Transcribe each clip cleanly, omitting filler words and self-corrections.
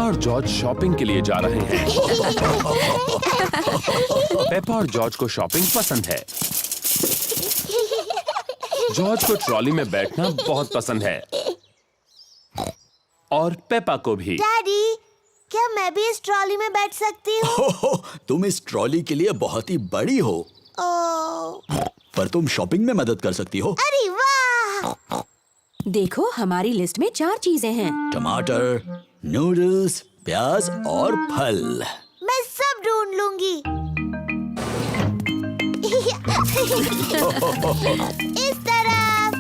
और George shopping के लिए जा रहे हैं। पेपा और जॉर्ज को शॉपिंग पसंद है। जॉर्ज को ट्रॉली में बैठना बहुत पसंद है और पेपा को भी। डैडी, क्या मैं भी इस ट्रॉली में बैठ सकती हूँ? तुम इस ट्रॉली के लिए बहुत ही बड़ी हो। पर तुम शॉपिंग में मदद कर सकती हो। अरे वाह! देखो, हमारी लिस्ट में 4 चीजें हैं। टमाटर, नूडल्स, प्याज और फल। मैं सब ढूंढ लूंगी। इस तरफ।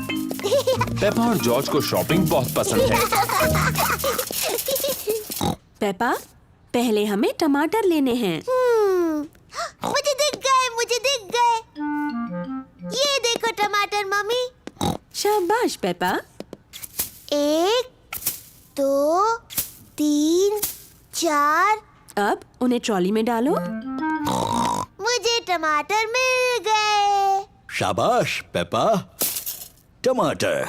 पेपा और जॉर्ज को शॉपिंग बहुत पसंद है। पेपा, पहले हमें टमाटर लेने हैं। मुझे दिख गए। ये देखो टमाटर मम्मी। शाबाश पेपा। 1, 2, 3, 4। अब उन्हें ट्रॉली में डालो। मुझे टमाटर मिल गए। शाबाश पेपा। टमाटर।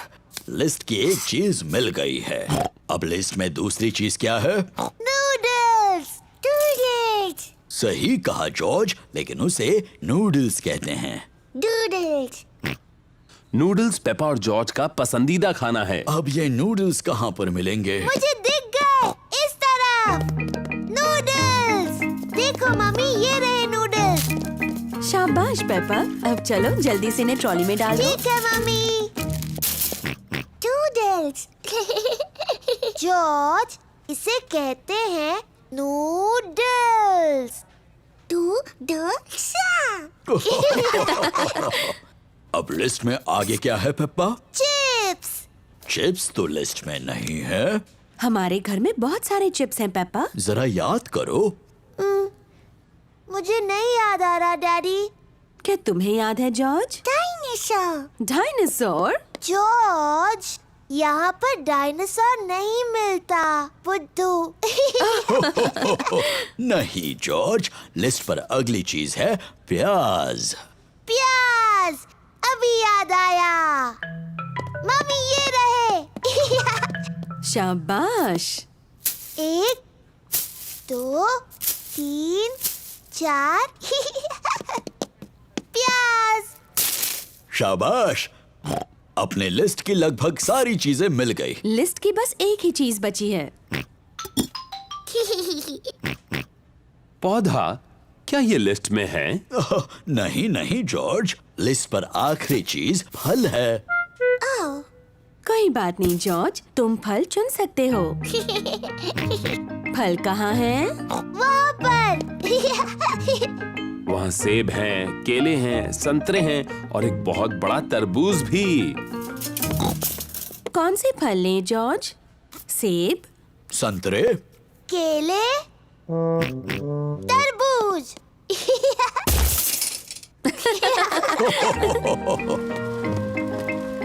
लिस्ट की एक चीज मिल गई है। अब लिस्ट में दूसरी चीज क्या है? नूडल्स। सही कहा जॉर्ज, लेकिन उसे नूडल्स कहते हैं। नूडल्स पेपा और जॉर्ज का पसंदीदा खाना है। अब ये नूडल्स कहाँ पर मिलेंगे? मुझे दिख गए। इस तरफ। नूडल्स। देखो मम्मी, ये रहे नूडल्स। शाबाश पेपा। अब चलो जल्दी से इन्हें ट्रॉली में डाल दो। ठीक है मम्मी। नूडल्स। जॉर्ज, इसे कहते हैं नूडल्स। अब लिस्ट में आगे क्या है पेप्पा? चिप्स। चिप्स तो लिस्ट में नहीं है। हमारे घर में बहुत सारे चिप्स हैं पेपा। जरा याद करो। मुझे नहीं याद आ रहा डैडी। क्या तुम्हें याद है जॉर्ज? डायनासोर। डायनासोर? जॉर्ज, यहाँ पर डायनासोर नहीं मिलता। बुद्धू। नहीं जॉर्ज, लिस्ट पर अगली चीज है प्याज। प्याज। अभी याद आया। मम्मी, ये रहे। शाबाश। 1, 2, 3, 4। प्याज। शाबाश। अपने लिस्ट की लगभग सारी चीजें मिल गई। लिस्ट की बस एक ही चीज बची है। पौधा, क्या ये लिस्ट में है? नहीं जॉर्ज, लिस्ट पर आखिरी चीज फल है। कोई बात नहीं जॉर्ज, तुम फल चुन सकते हो। फल कहाँ हैं? वहाँ पर। वहाँ सेब हैं, केले हैं, संतरे हैं और एक बहुत बड़ा तरबूज भी। कौन से फल लें जॉर्ज? सेब, संतरे, केले, तरबूज।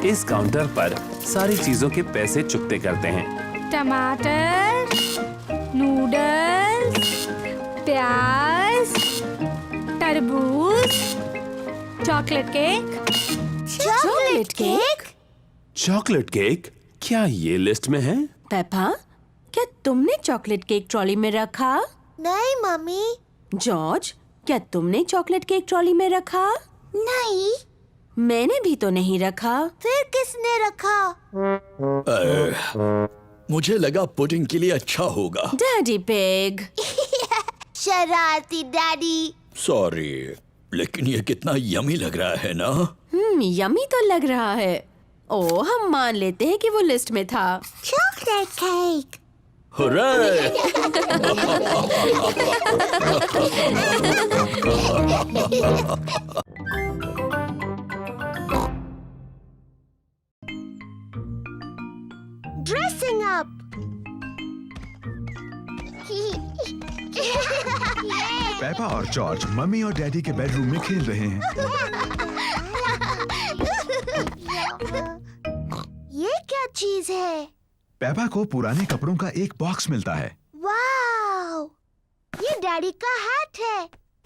इस काउंटर पर सारी चीजों के पैसे चुकते करते हैं। टमाटर, नूडल्स, प्याज, तरबूज, chocolate cake. Chocolate cake? Chocolate cake? क्या ये लिस्ट में है? पेपा, क्या तुमने चॉकलेट केक ट्रॉली में रखा? नहीं मम्मी। जॉर्ज, क्या तुमने चॉकलेट केक ट्रॉली में रखा? नहीं। मैंने भी तो नहीं रखा। फिर किसने रखा? मुझे लगा पुडिंग के लिए अच्छा होगा। Daddy pig. शरारती डैडी। सॉरी, लेकिन ये कितना यमी लग रहा है ना? यमी तो लग रहा है। ओ, हम मान लेते हैं कि वो लिस्ट में था। Chocolate cake. Hurray! Dressing up. Peppa और जॉर्ज मम्मी और डैडी के बेडरूम में खेल रहे हैं। ये क्या चीज है? पेपा को पुराने कपड़ों का एक बॉक्स मिलता है। वाव! ये डैडी का हैट है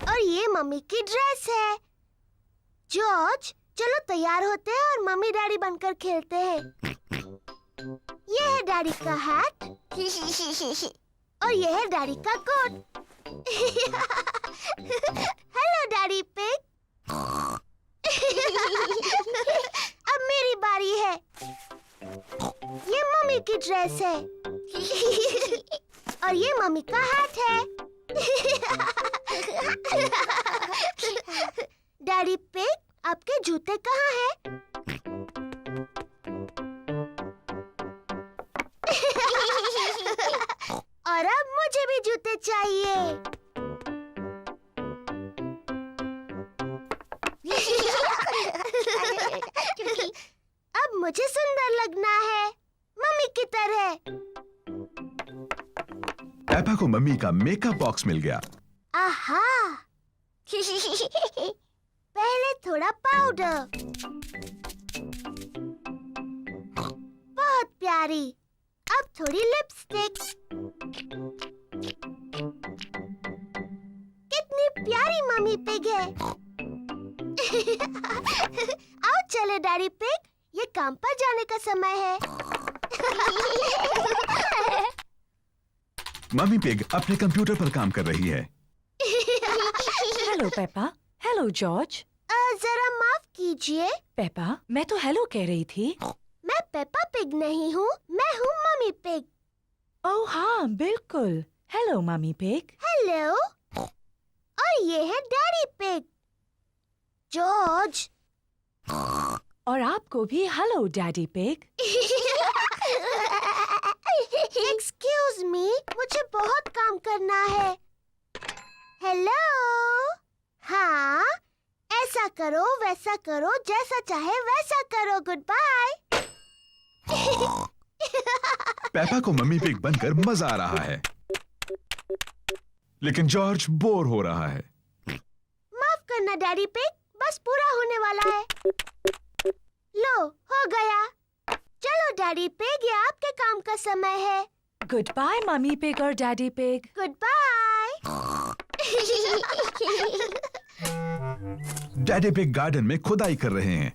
और ये मम्मी की ड्रेस है। जॉर्ज, चलो तैयार होते हैं और मम्मी डैडी बनकर खेलते हैं। ये है डैडी का हैट। और ये है डैडी का कोट। Hello daddy pig. अब मेरी बारी है। ये मम्मी की ड्रेस है और ये मम्मी का हैट है। डैडी पिग, आपके जूते कहाँ हैं? और अब मुझे भी जूते चाहिए। अब मुझे सुंदर लगना है, मम्मी की तरह। पेपा को मम्मी का मेकअप बॉक्स मिल गया। आहा। पहले थोड़ा पाउडर। बहुत प्यारी। अब थोड़ी लिपस्टिक। कितनी प्यारी मम्मी पिग है। आओ चले डैडी पिग, ये काम पर जाने का समय है। मम्मी पिग अपने कंप्यूटर पर काम कर रही है। Hello Peppa. Hello George. जरा माफ कीजिए, पेपा, मैं तो हेलो कह रही थी। मैं पेपा पिग नहीं हूँ, मैं हूँ मम्मी पिग। ओह हाँ, बिल्कुल। Hello mummy pig. हेलो। और ये है डैडी पिग। जॉर्ज। और आपको भी hello daddy pig. Excuse me, मुझे बहुत काम करना है। हेलो। हाँ, ऐसा करो, वैसा करो, जैसा चाहे वैसा करो। Goodbye. पेपा को मम्मी पिग बनकर मजा आ रहा है, लेकिन जॉर्ज बोर हो रहा है। माफ करना डैडी पिग, बस पूरा होने वाला है। लो, हो गया। चलो डैडी पिग, ये आपके काम का समय है। गुड बाय मम्मी पिग और daddy pig. Goodbye. Daddy pig garden में खुदाई कर रहे हैं।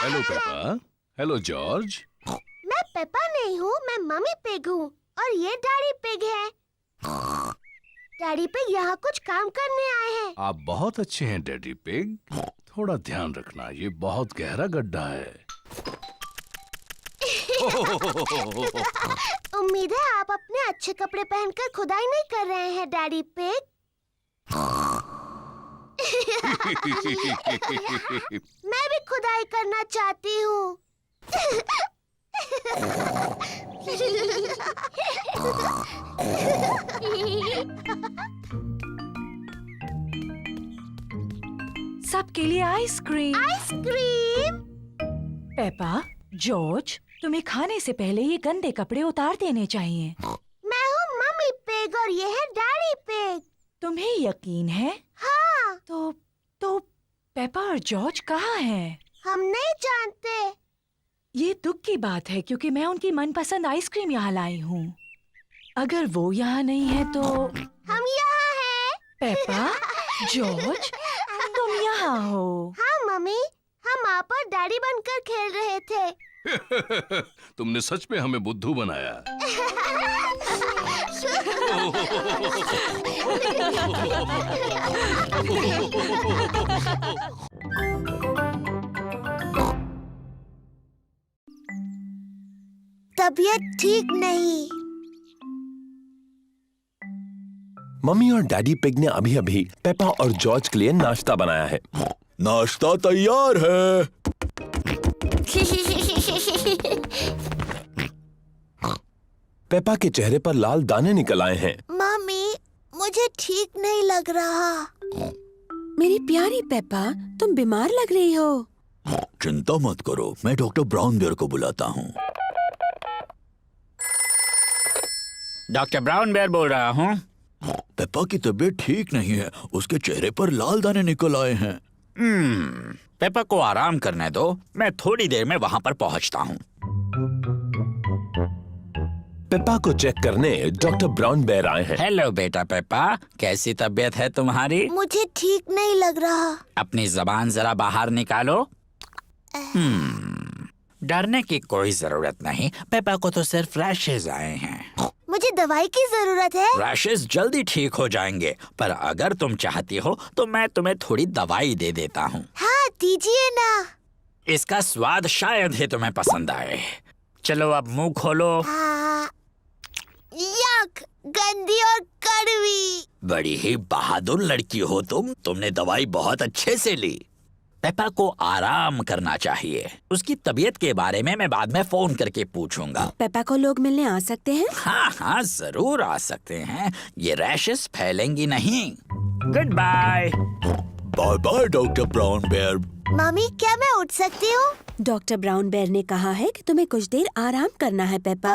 Hello Peppa. Hello George. मैं पेपा नहीं हूँ, मैं मम्मी पिग हूँ और ये डैडी पिग है। डैडी पिग यहाँ कुछ काम करने आए हैं। आप बहुत अच्छे हैं डैडी पिग। थोड़ा ध्यान रखना, ये बहुत गहरा गड्ढा है। उम्मीद है आप अपने अच्छे कपड़े पहनकर खुदाई नहीं कर रहे हैं डैडी पिग। मैं भी खुदाई करना चाहती हूँ। सबके लिए आइसक्रीम। आइसक्रीम। पेपा, जॉर्ज, तुम्हें खाने से पहले ये गंदे कपड़े उतार देने चाहिए। मैं हूँ मम्मी पिग और ये है डैडी पिग। तुम्हें यकीन है? हाँ। तो पेपा और जॉर्ज कहाँ हैं? हम नहीं जानते। ये दुख की बात है क्योंकि मैं उनकी मनपसंद आइसक्रीम यहाँ लाई हूँ। अगर वो यहाँ नहीं है तो हम यहाँ हैं। पेपा, जॉर्ज, तुम यहाँ हो। हाँ मम्मी, हम आप और डैडी बनकर खेल रहे थे। तुमने सच में हमें बुद्धू बनाया। तबीयत ठीक नहीं। मम्मी और डैडी पिग ने अभी अभी पेपा और जॉर्ज के लिए नाश्ता बनाया है। नाश्ता तैयार है। पेपा के चेहरे पर लाल दाने निकल आए हैं। मम्मी, मुझे ठीक नहीं लग रहा। मेरी प्यारी पेपा, तुम बीमार लग रही हो। चिंता मत करो, मैं डॉक्टर ब्राउन बेयर को बुलाता हूँ। डॉक्टर ब्राउन बेयर बोल रहा हूँ। पेपा की तबीयत ठीक नहीं है, उसके चेहरे पर लाल दाने निकल आए हैं। पेपा को आराम करने दो, मैं थोड़ी देर में वहाँ पर पहुँचता हूँ। पेपा को चेक करने डॉक्टर ब्राउन बेयर आए हैं। हेलो बेटा पेपा, कैसी तबीयत है तुम्हारी? मुझे ठीक नहीं लग रहा। अपनी जबान जरा बाहर निकालो। डरने की कोई जरूरत नहीं, पेपा को तो सिर्फ रैशेज आए हैं। दवाई की जरूरत है। रैशेस जल्दी ठीक हो जाएंगे, पर अगर तुम चाहती हो तो मैं तुम्हें थोड़ी दवाई दे देता हूँ। हाँ दीजिए ना। इसका स्वाद शायद ही तुम्हें पसंद आए। चलो अब मुंह खोलो। हाँ, यक, गंदी और कड़वी। बड़ी ही बहादुर लड़की हो तुमने दवाई बहुत अच्छे से ली। पेपा को आराम करना चाहिए। उसकी तबीयत के बारे में मैं बाद में फोन करके पूछूंगा। पेपा को लोग मिलने आ सकते हैं? हाँ हाँ जरूर आ सकते हैं। ये रैशेस फैलेंगी नहीं। Goodbye. Bye bye doctor Brown Bear. Mummy क्या मैं उठ सकती हूँ? डॉक्टर ब्राउन बेयर ने कहा है कि तुम्हें कुछ देर आराम करना है पेपा।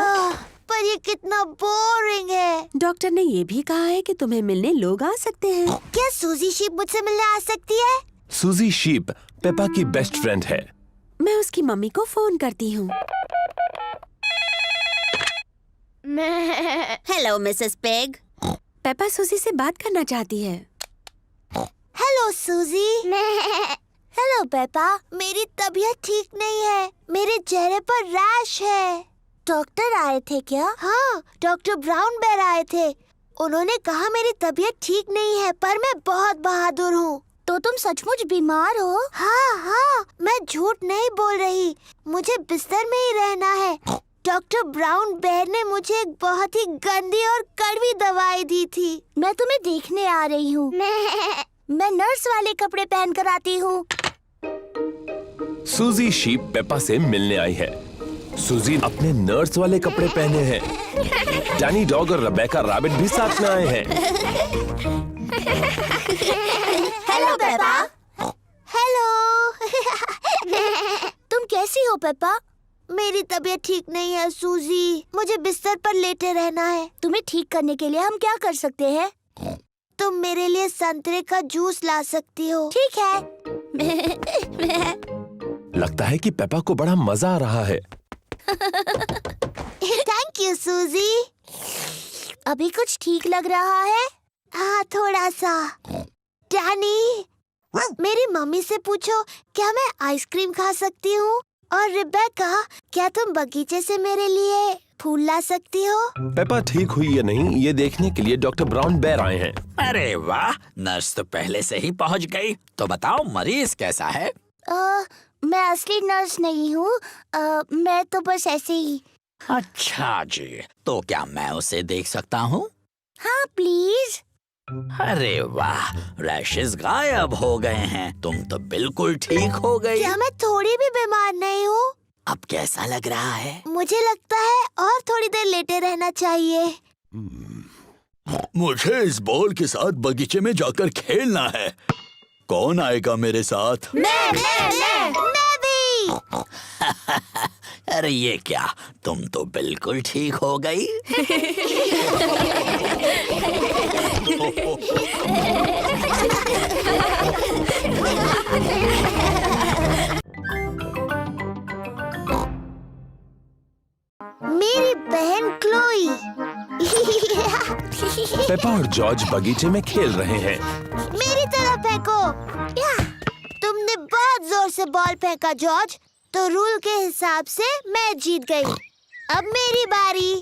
पर ये कितना बोरिंग है। डॉक्टर ने ये भी कहा है कि तुम्हें मिलने लोग आ सकते हैं। क्या सूजी शीप मुझसे मिलने आ सकती है? सूजी शीप पेपा की बेस्ट फ्रेंड है। मैं उसकी मम्मी को फोन करती हूँ। Hello Mrs peg. पेपा सूजी से बात करना चाहती है। हेलो सूजी। हेलो पेपा, मेरी तबीयत ठीक नहीं है। मेरे चेहरे पर रैश है। डॉक्टर आए थे क्या? हाँ, डॉक्टर ब्राउन बेयर आए थे। उन्होंने कहा मेरी तबीयत ठीक नहीं है, पर मैं बहुत बहादुर हूँ। तो तुम सचमुच बीमार हो? हाँ हाँ, मैं झूठ नहीं बोल रही। मुझे बिस्तर में ही रहना है। डॉक्टर ब्राउन बेयर ने मुझे एक बहुत ही गंदी और कड़वी दवाई दी थी। मैं तुम्हें देखने आ रही हूँ। मैं नर्स वाले कपड़े पहन कर आती हूँ। सूजी शीप पेपा से मिलने आई है। सूजी अपने नर्स वाले कपड़े पहने हैं। डैनी डॉग और रेबेका रैबिट भी साथ में आए हैं। Hello Peppa. हेलो। तुम कैसी हो पेपा? मेरी तबीयत ठीक नहीं है सूजी। मुझे बिस्तर पर लेटे रहना है। तुम्हें ठीक करने के लिए हम क्या कर सकते हैं? तुम मेरे लिए संतरे का जूस ला सकती हो। ठीक है। लगता है कि पेपा को बड़ा मजा आ रहा है। थैंक यू सूजी। अभी कुछ ठीक लग रहा है? हाँ थोड़ा सा। डैनी, मेरी मम्मी से पूछो क्या मैं आइसक्रीम खा सकती हूँ? और रिबेका, क्या तुम बगीचे से मेरे लिए फूल ला सकती हो? पेपा ठीक हुई या नहीं ये देखने के लिए डॉक्टर ब्राउन बेयर आए हैं। अरे वाह, नर्स तो पहले से ही पहुंच गई। तो बताओ मरीज कैसा है? मैं असली नर्स नहीं हूँ। मैं तो बस ऐसे ही। अच्छा जी, तो क्या मैं उसे देख सकता हूँ? हाँ प्लीज। अरे वाह, रैशेस गायब हो गए हैं। तुम तो बिल्कुल ठीक हो गई। क्या मैं थोड़ी भी बीमार नहीं हूँ? अब कैसा लग रहा है? मुझे लगता है और थोड़ी देर लेटे रहना चाहिए। मुझे इस बॉल के साथ बगीचे में जाकर खेलना है। कौन आएगा मेरे साथ? मैं भी। अरे ये क्या, तुम तो बिल्कुल ठीक हो गई। मेरी बहन क्लोई। पेपा और जॉर्ज बगीचे में खेल रहे हैं। मेरी तरफ फेंको। तुमने बहुत जोर से बॉल फेंका जॉर्ज, तो रूल के हिसाब से मैं जीत गई। अब मेरी बारी।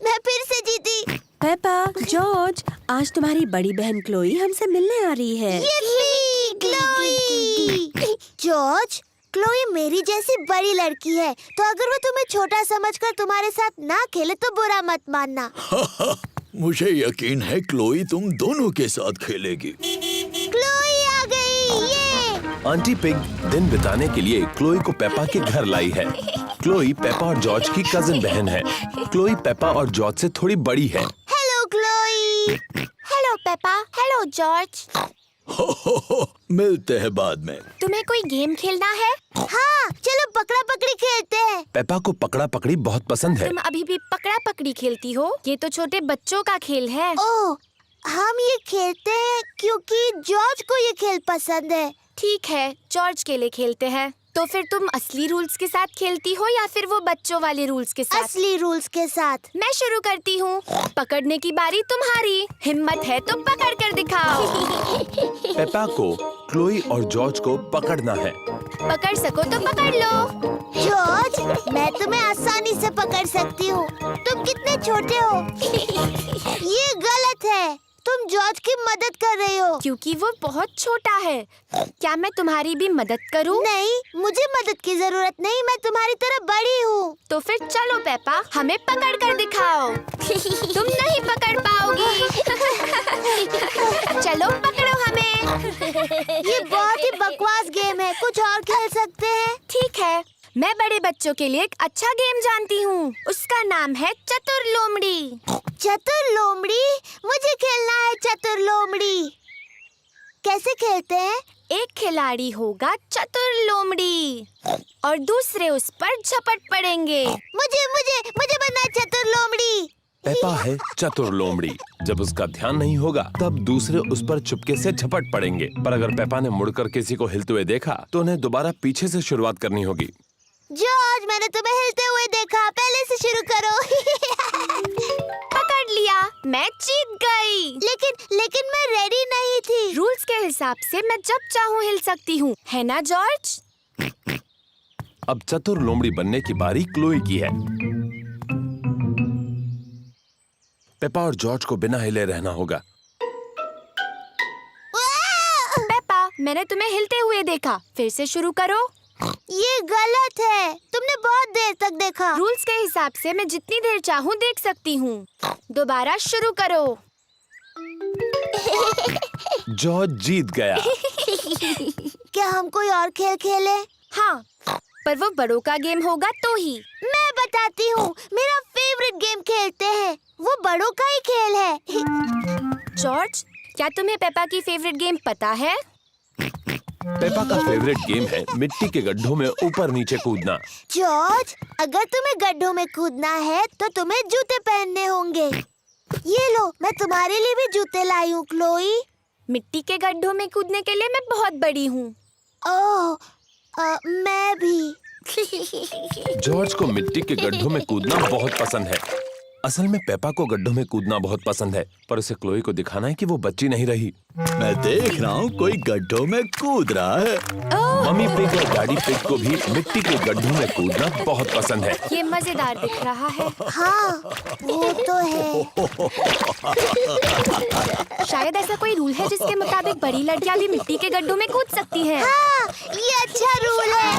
मैं फिर से जीती। पेपा, जॉर्ज, आज तुम्हारी बड़ी बहन क्लोई हमसे मिलने आ रही है। Yuppie, Chloe. जॉर्ज, क्लोई मेरी जैसी बड़ी लड़की है, तो अगर वो तुम्हें छोटा समझकर तुम्हारे साथ ना खेले तो बुरा मत मानना। मुझे यकीन है क्लोई तुम दोनों के साथ खेलेगी। क्लोई आ गई। ये आंटी पिग दिन बिताने के लिए क्लोई को पेपा के घर लाई है। क्लोई पेपा और जॉर्ज की कजिन बहन है। क्लोई पेपा और जॉर्ज से थोड़ी बड़ी है। Hello Chloe. Hello Peppa. Hello George. हो, मिलते हैं बाद में। तुम्हें कोई गेम खेलना है? हाँ, चलो पकड़ा पकड़ी खेलते हैं। पेपा को पकड़ा पकड़ी बहुत पसंद है। तुम अभी भी पकड़ा पकड़ी खेलती हो? ये तो छोटे बच्चों का खेल है। ओह, हम ये खेलते हैं क्योंकि जॉर्ज को ये खेल पसंद है। ठीक है, जॉर्ज के लिए खेलते हैं। तो फिर तुम असली रूल्स के साथ खेलती हो या फिर वो बच्चों वाले रूल्स के साथ? असली रूल्स के साथ। मैं शुरू करती हूँ। पकड़ने की बारी तुम्हारी। हिम्मत है तो पकड़ कर दिखाओ। पेपा को क्लोई और जॉर्ज को पकड़ना है। पकड़ सको तो पकड़ लो। जॉर्ज, मैं तुम्हें आसानी से पकड़ सकती हूँ। तुम कितने छोटे हो। ये गलत है। तुम जॉर्ज की मदद कर रही हो। क्योंकि वो बहुत छोटा है। क्या मैं तुम्हारी भी मदद करूं? नहीं, मुझे मदद की जरूरत नहीं। मैं तुम्हारी तरह बड़ी हूँ। तो फिर चलो पेपा, हमें पकड़ कर दिखाओ। तुम नहीं पकड़ पाओगी। चलो पकड़ो हमें। ये बहुत ही बकवास गेम है। कुछ और खेल सकते हैं? ठीक है, मैं बड़े बच्चों के लिए एक अच्छा गेम जानती हूँ। उसका नाम है चतुर लोमड़ी। चतुर लोमड़ी? मुझे खेलना है चतुर लोमड़ी। कैसे खेलते हैं? एक खिलाड़ी होगा चतुर लोमड़ी और दूसरे उस पर झपट पड़ेंगे। मुझे मुझे मुझे बनना है चतुर लोमड़ी। पेपा है चतुर लोमड़ी। जब उसका ध्यान नहीं होगा तब दूसरे उस पर चुपके से झपट पड़ेंगे। पर अगर पेपा ने मुड़कर किसी को हिलते हुए देखा तो उन्हें दोबारा पीछे से शुरुआत करनी होगी। जॉर्ज, मैंने तुम्हें हिलते हुए देखा। पहले से शुरू करो। पकड़ लिया, मैं जीत गई। लेकिन मैं रेडी नहीं थी। रूल्स के हिसाब से मैं जब चाहूँ हिल सकती हूँ, है ना जॉर्ज? अब चतुर लोमड़ी बनने की बारी क्लोई की है। पेपा और जॉर्ज को बिना हिले रहना होगा। पेपा, मैंने तुम्हें हिलते हुए देखा। फिर से शुरू करो। ये गलत है। तुमने बहुत देर तक देखा। रूल्स के हिसाब से मैं जितनी देर चाहूँ देख सकती हूँ। दोबारा शुरू करो। जॉर्ज जीत गया। क्या हम कोई और खेल खेले? हाँ, पर वो बड़ों का गेम होगा तो ही। मैं बताती हूँ। मेरा फेवरेट गेम खेलते हैं। वो बड़ों का ही खेल है। जॉर्ज, क्या तुम्हें पेपा की फेवरेट गेम पता है? पेपा का फेवरेट गेम है मिट्टी के गड्ढों में ऊपर नीचे कूदना। जॉर्ज, अगर तुम्हें गड्ढों में कूदना है तो तुम्हें जूते पहनने होंगे। ये लो, मैं तुम्हारे लिए भी जूते लाई हूँ क्लोई। मिट्टी के गड्ढों में कूदने के लिए मैं बहुत बड़ी हूँ। ओह, मैं भी। जॉर्ज को मिट्टी के गड्ढों में कूदना बहुत पसंद है। असल में पेपा को गड्ढों में कूदना बहुत पसंद है, पर उसे क्लोई को दिखाना है कि वो बच्ची नहीं रही। मैं देख रहा हूँ कोई गड्ढों में कूद रहा है। मम्मी पिग और डैडी पिग को भी मिट्टी के गड्ढों में कूदना बहुत पसंद है। ये मजेदार दिख रहा है। हाँ, वो तो है। शायद ऐसा कोई रूल है जिसके मुताबिक बड़ी लड़कियां भी मिट्टी के गड्ढों में कूद सकती हैं। हाँ, ये अच्छा रूल है।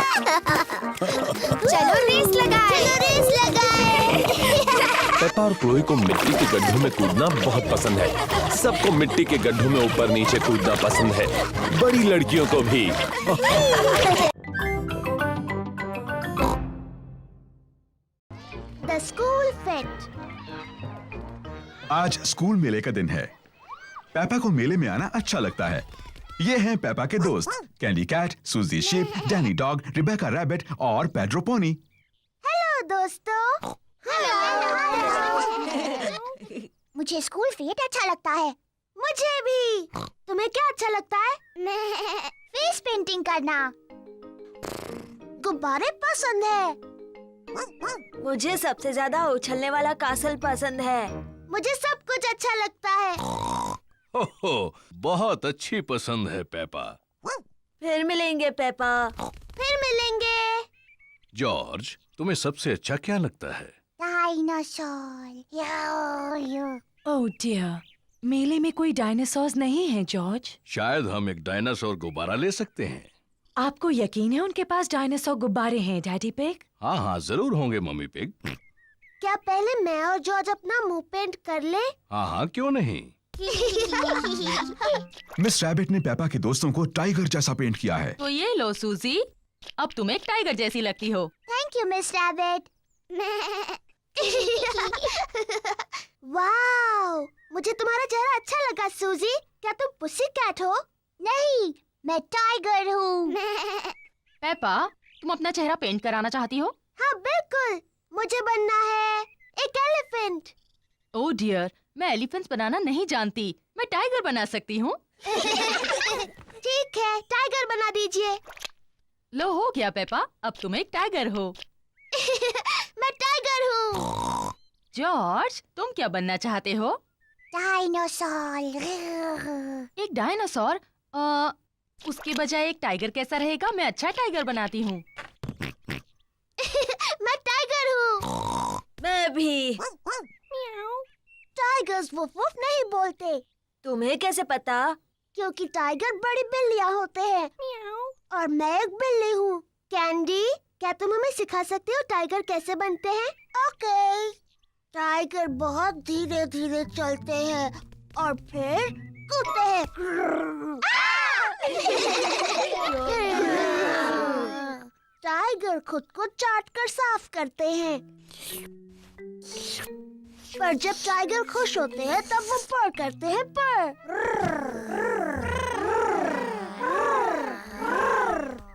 चलो रेस लगाएं। रेस लगाएं। पेपा और क्लोई को मिट्टी के गड्ढों में कूदना बहुत पसंद है। सबको मिट्टी के गड्ढों में ऊपर नीचे कूदना पसंद है, बड़ी लड़कियों को भी। The school fate. आज स्कूल मेले का दिन है। पेपा को मेले में आना अच्छा लगता है। ये हैं पेपा के दोस्त, Candy Cat, Suzy Sheep, Danny Dog, Rebecca Rabbit और पेड्रो पोनी। हेलो दोस्तों। मुझे स्कूल फेट अच्छा लगता है। मुझे भी। तुम्हें क्या अच्छा लगता है? फेस पेंटिंग करना। गुब्बारे पसंद है। मुझे सबसे ज्यादा उछलने वाला कासल पसंद है। मुझे सब कुछ अच्छा लगता है। ओहो, बहुत अच्छी पसंद है पेपा। फिर मिलेंगे पेपा। फिर मिलेंगे। जॉर्ज, तुम्हें सबसे अच्छा क्या लगता है? डायनासोर। ओह डियर, मेले में कोई डायनासोर्स नहीं है जॉर्ज। शायद हम एक डायनासोर गुब्बारा ले सकते हैं। आपको यकीन है उनके पास डायनासोर गुब्बारे हैं डैडी पिग? हाँ हाँ, जरूर होंगे मम्मी पिग। क्या पहले मैं और जॉर्ज अपना मुंह पेंट कर ले? हाँ हाँ, क्यों नहीं। मिस रैबिट ने पेपा के दोस्तों को टाइगर जैसा पेंट किया है। तो ये लो सूजी, अब तुम एक टाइगर जैसी लगती हो। Thank you miss rabbit. Wow, मुझे तुम्हारा चेहरा अच्छा लगा सूजी। क्या तुम पुसी कैट हो? नहीं, मैं टाइगर हूँ। पेपा, तुम अपना चेहरा पेंट कराना चाहती हो? हाँ बिल्कुल, मुझे बनना है एक एलिफेंट। ओह डियर, मैं एलिफेंट्स बनाना नहीं जानती। मैं टाइगर बना सकती हूँ। ठीक है, टाइगर बना दीजिए। लो हो गया पेपा, अब तुम एक टाइगर हो। मैं टाइगर हूँ। जॉर्ज, तुम क्या बनना चाहते हो? डायनासोर। एक डायनासोर? उसके बजाय एक टाइगर कैसा रहेगा? मैं अच्छा टाइगर बनाती हूँ। मैं टाइगर हूँ। मैं भी। टाइगर्स वुफ वुफ नहीं बोलते। तुम्हें कैसे पता? क्योंकि टाइगर बड़ी बिल्लियाँ होते हैं और मैं एक बिल्ली हूँ। कैंडी, क्या तुम हमें सिखा सकते हो टाइगर कैसे बनते हैं? ओके। टाइगर बहुत धीरे धीरे चलते हैं और फिर कूदते हैं। टाइगर खुद को चाट कर साफ करते हैं। पर जब टाइगर खुश होते हैं तब वो पर करते हैं पर।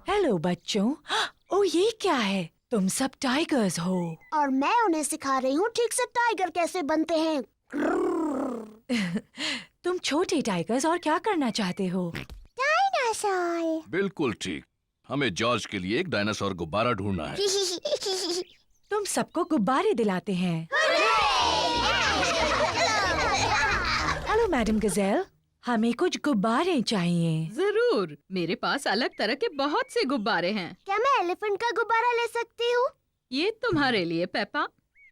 हेलो बच्चों। ओ ये क्या है? तुम सब टाइगर्स हो। और मैं उन्हें सिखा रही हूँ ठीक से टाइगर कैसे बनते हैं। तुम छोटे टाइगर्स और क्या करना चाहते हो? डायनासोर। बिल्कुल ठीक। हमें जॉर्ज के लिए एक डायनासोर गुब्बारा ढूंढना है। तुम सबको गुब्बारे दिलाते हैं। हेलो मैडम गजेल, हमें कुछ गुब्बारे चाहिए। जरूर, मेरे पास अलग तरह के बहुत से गुब्बारे हैं। क्या मैं एलिफेंट का गुब्बारा ले सकती हूँ? ये तुम्हारे लिए पेपा।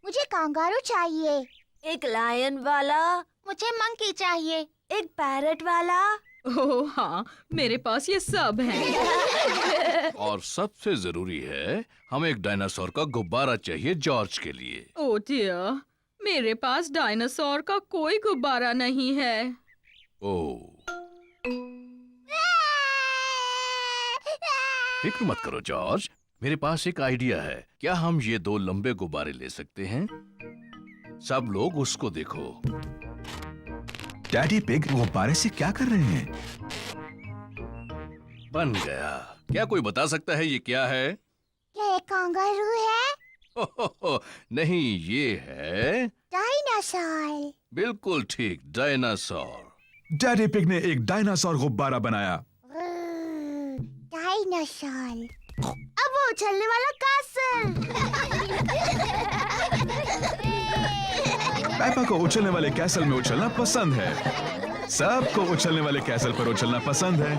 मुझे कांगारू चाहिए। एक लायन वाला। मुझे मंकी चाहिए। एक पैरट वाला। ओह हाँ, मेरे पास ये सब हैं। और सबसे जरूरी है, हमें एक डायनासोर का गुब्बारा चाहिए जॉर्ज के लिए। ओह डियर, मेरे पास डायनासोर का कोई गुब्बारा नहीं है। ओह, फिक्र मत करो जॉर्ज, मेरे पास एक आइडिया है। क्या हम ये 2 लंबे गुब्बारे ले सकते हैं? सब लोग उसको देखो। डैडी पिग गुब्बारे से क्या कर रहे हैं? बन गया। क्या कोई बता सकता है ये क्या है? क्या ये कांगारू है? ओह, नहीं, ये है डायनासोर। बिल्कुल ठीक, डायनासोर। डैडी पिग ने एक डायनासोर गुब्बारा बनाया। डायनासोर। अब वो उछलने वाला कासल। पेपा को उछलने वाले कैसल में उछलना पसंद है। सबको उछलने वाले कैसल पर उछलना पसंद है।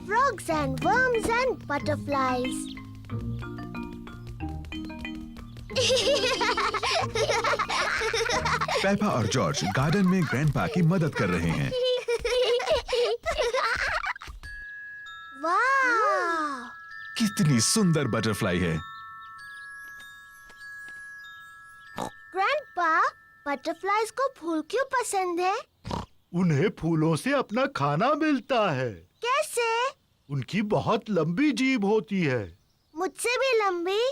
Frogs and worms and butterflies. Peppa और जॉर्ज गार्डन में ग्रैंडपा की मदद कर रहे हैं। वाह! कितनी सुंदर बटरफ्लाई है। ग्रैंडपा, बटरफ्लाइज को फूल क्यों पसंद है? उन्हें फूलों से अपना खाना मिलता है। कैसे? उनकी बहुत लंबी जीभ होती है। मुझसे भी लंबी?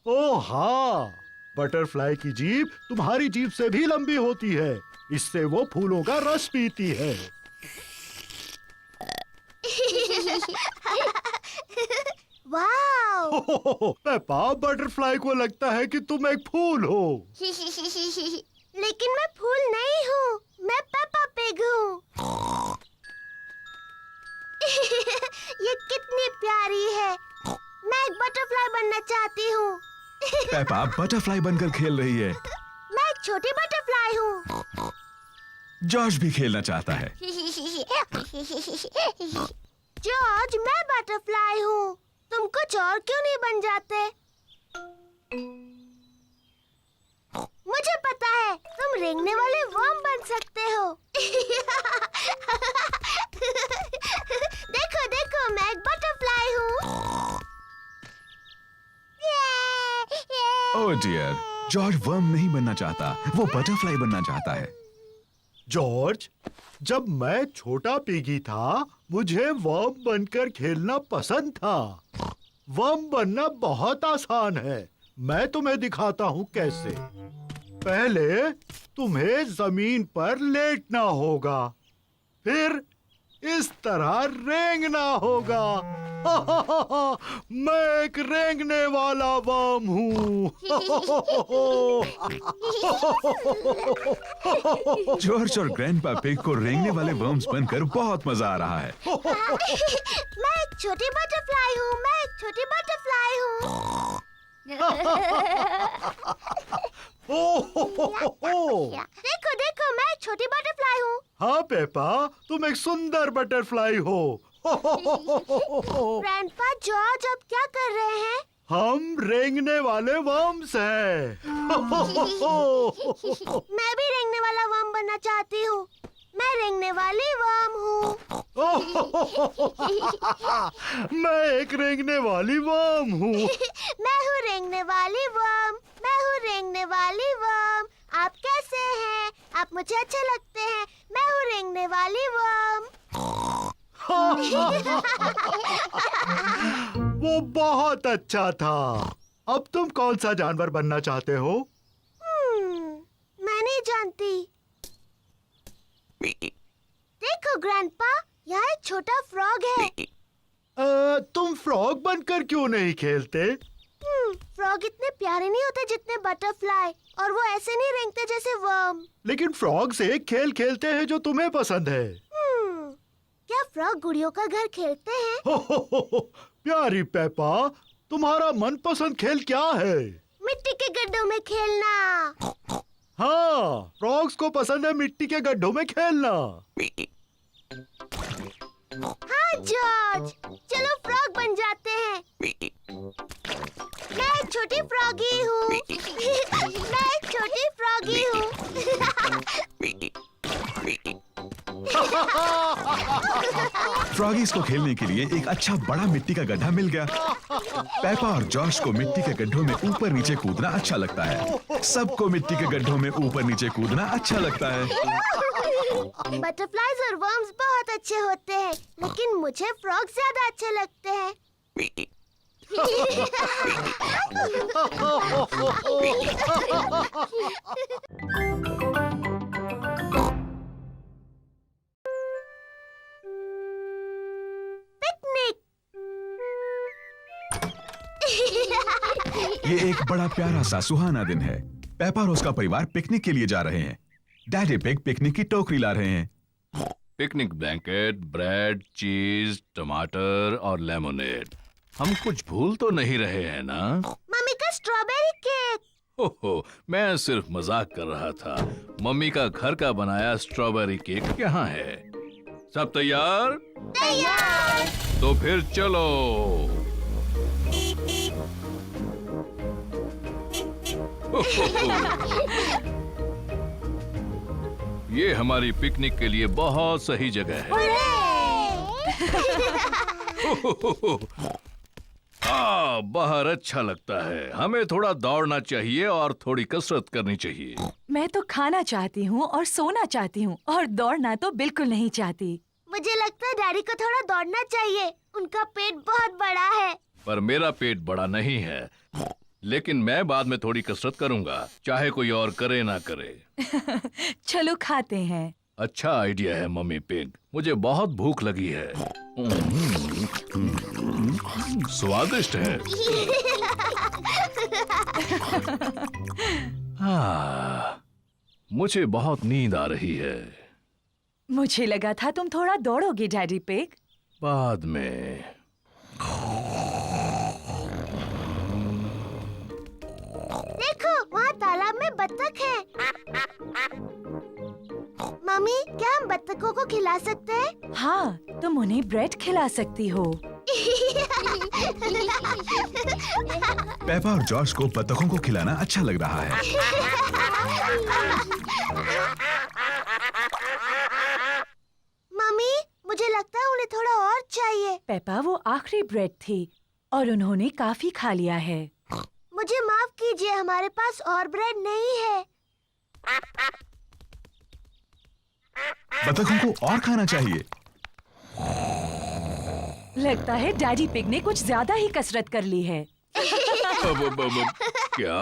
ओह हाँ, बटरफ्लाई की जीभ तुम्हारी जीभ से भी लंबी होती है। इससे वो फूलों का रस पीती है। वाओ! पेपा, बटरफ्लाई को लगता है कि तुम एक फूल हो। लेकिन मैं फूल नहीं हूँ, मैं पेपा पिग हूँ। ये कितनी प्यारी है। मैं एक बटरफ्लाई बनना चाहती हूँ। पेपा बटरफ्लाई बनकर खेल रही है। मैं एक छोटी बटरफ्लाई हूँ। जॉर्ज भी खेलना चाहता है। जॉर्ज, मैं बटरफ्लाई हूँ। तुम कुछ और क्यों नहीं बन जाते? मुझे पता है, तुम रेंगने वाले वर्म बन सकते हो। देखो देखो, मैं एक बटरफ्लाई हूँ। ओह डियर, जॉर्ज वर्म नहीं बनना चाहता, वो बटरफ्लाई बनना चाहता है। जॉर्ज, जब मैं छोटा पिगी था, मुझे वर्म बनकर खेलना पसंद था। वर्म बनना बहुत आसान है। मैं तुम्हें दिखाता हूँ कैसे। पहले तुम्हें जमीन पर लेटना होगा, फिर इस तरह रेंगना होगा। मैं एक रेंगने वाला वर्म हूँ। जॉर्ज और ग्रैंडपा पिग को रेंगने वाले वर्म्स बनकर बहुत मजा आ रहा है। मैं एक एक छोटी बटरफ्लाई हूँ, मैं एक छोटी बटरफ्लाई हूँ। देखो देखो, मैं एक छोटी बटरफ्लाई हूँ। हाँ पेपा, तुम एक सुंदर बटरफ्लाई हो। ग्रैंडपा जॉर्ज अब क्या कर रहे हैं? हम रेंगने वाले वर्म्स हैं। मैं भी रेंगने वाला वर्म बनना चाहती हूँ। मैं रेंगने वाली वर्म हूँ। मैं एक रेंगने वाली वर्म हूँ। मैं हूँ रेंगने वाली वर्म। मैं हूँ रेंगने वाली वर्म। आप कैसे हैं? आप मुझे अच्छे लगते हैं। मैं हूँ रेंगने वाली वर्म। वो बहुत अच्छा था। अब तुम कौन सा जानवर बनना चाहते हो? मैं नहीं जानती। देखो ग्रैंडपा, यहाँ एक छोटा फ्रॉग है। तुम फ्रॉग बनकर क्यों नहीं खेलते? फ्रॉग इतने प्यारे नहीं होते जितने बटरफ्लाई, और वो ऐसे नहीं रेंगते जैसे वर्म। लेकिन फ्रॉग से एक खेल खेलते हैं जो तुम्हें पसंद है। क्या फ्रॉग गुड़ियों का घर खेलते हैं? प्यारी पेपा, तुम्हारा मनपसंद खेल क्या है? मिट्टी के गड्ढों में खेलना। हाँ, फ्रॉग्स को पसंद है मिट्टी के गड्ढों में खेलना। हाँ जॉर्ज, चलो फ्रॉग बन जाते हैं। मैं एक छोटी फ्रॉगी हूँ। मैं एक छोटी फ्रॉगी हूँ। फ्रॉगीज को खेलने के लिए एक अच्छा बड़ा मिट्टी का गड्ढा मिल गया। पेपा और जॉर्ज को मिट्टी के गड्ढों में ऊपर नीचे कूदना अच्छा लगता है। सबको मिट्टी के गड्ढों में ऊपर नीचे कूदना अच्छा लगता है। बटरफ्लाईज और वर्म्स बहुत अच्छे होते हैं, लेकिन मुझे फ्रॉग ज्यादा अच्छे लगते हैं। ये एक बड़ा प्यारा सा सुहाना दिन है। पेपा और उसका परिवार पिकनिक के लिए जा रहे हैं। डैडी पिग पिकनिक की टोकरी ला रहे हैं। पिकनिक ब्लैंकेट, ब्रेड, चीज, टमाटर और लेमोनेड। हम कुछ भूल तो नहीं रहे हैं ना? मम्मी का स्ट्रॉबेरी केक। ओहो, मैं सिर्फ मजाक कर रहा था। मम्मी का घर का बनाया स्ट्रॉबेरी केक यहाँ है। सब तैयार? तैयार। तो फिर चलो। ये हमारी पिकनिक के लिए बहुत सही जगह है। बाहर अच्छा लगता है। हमें थोड़ा दौड़ना चाहिए और थोड़ी कसरत करनी चाहिए। मैं तो खाना चाहती हूँ और सोना चाहती हूँ, और दौड़ना तो बिल्कुल नहीं चाहती। मुझे लगता है डैडी को थोड़ा दौड़ना चाहिए। उनका पेट बहुत बड़ा है। पर मेरा पेट बड़ा नहीं है। लेकिन मैं बाद में थोड़ी कसरत करूंगा, चाहे कोई और करे ना करे। चलो खाते हैं। अच्छा आइडिया है मम्मी पिग। मुझे बहुत भूख लगी है। स्वादिष्ट है। मुझे बहुत नींद आ रही है। मुझे लगा था तुम थोड़ा दौड़ोगे डैडी पिग। बाद में। देखो, वहाँ तालाब में बत्तख है। मम्मी, क्या हम बत्तखों को खिला सकते हैं? हाँ, तुम उन्हें ब्रेड खिला सकती हो। पेपा और जॉर्ज को बत्तखों को खिलाना अच्छा लग रहा है। मम्मी, मुझे लगता है उन्हें थोड़ा और चाहिए। पेपा, वो आखिरी ब्रेड थी और उन्होंने काफी खा लिया है। मुझे माफ कीजिए, हमारे पास और ब्रेड नहीं है। बत्तखों को और खाना चाहिए। लगता है डैडी पिग ने कुछ ज्यादा ही कसरत कर ली है। क्या?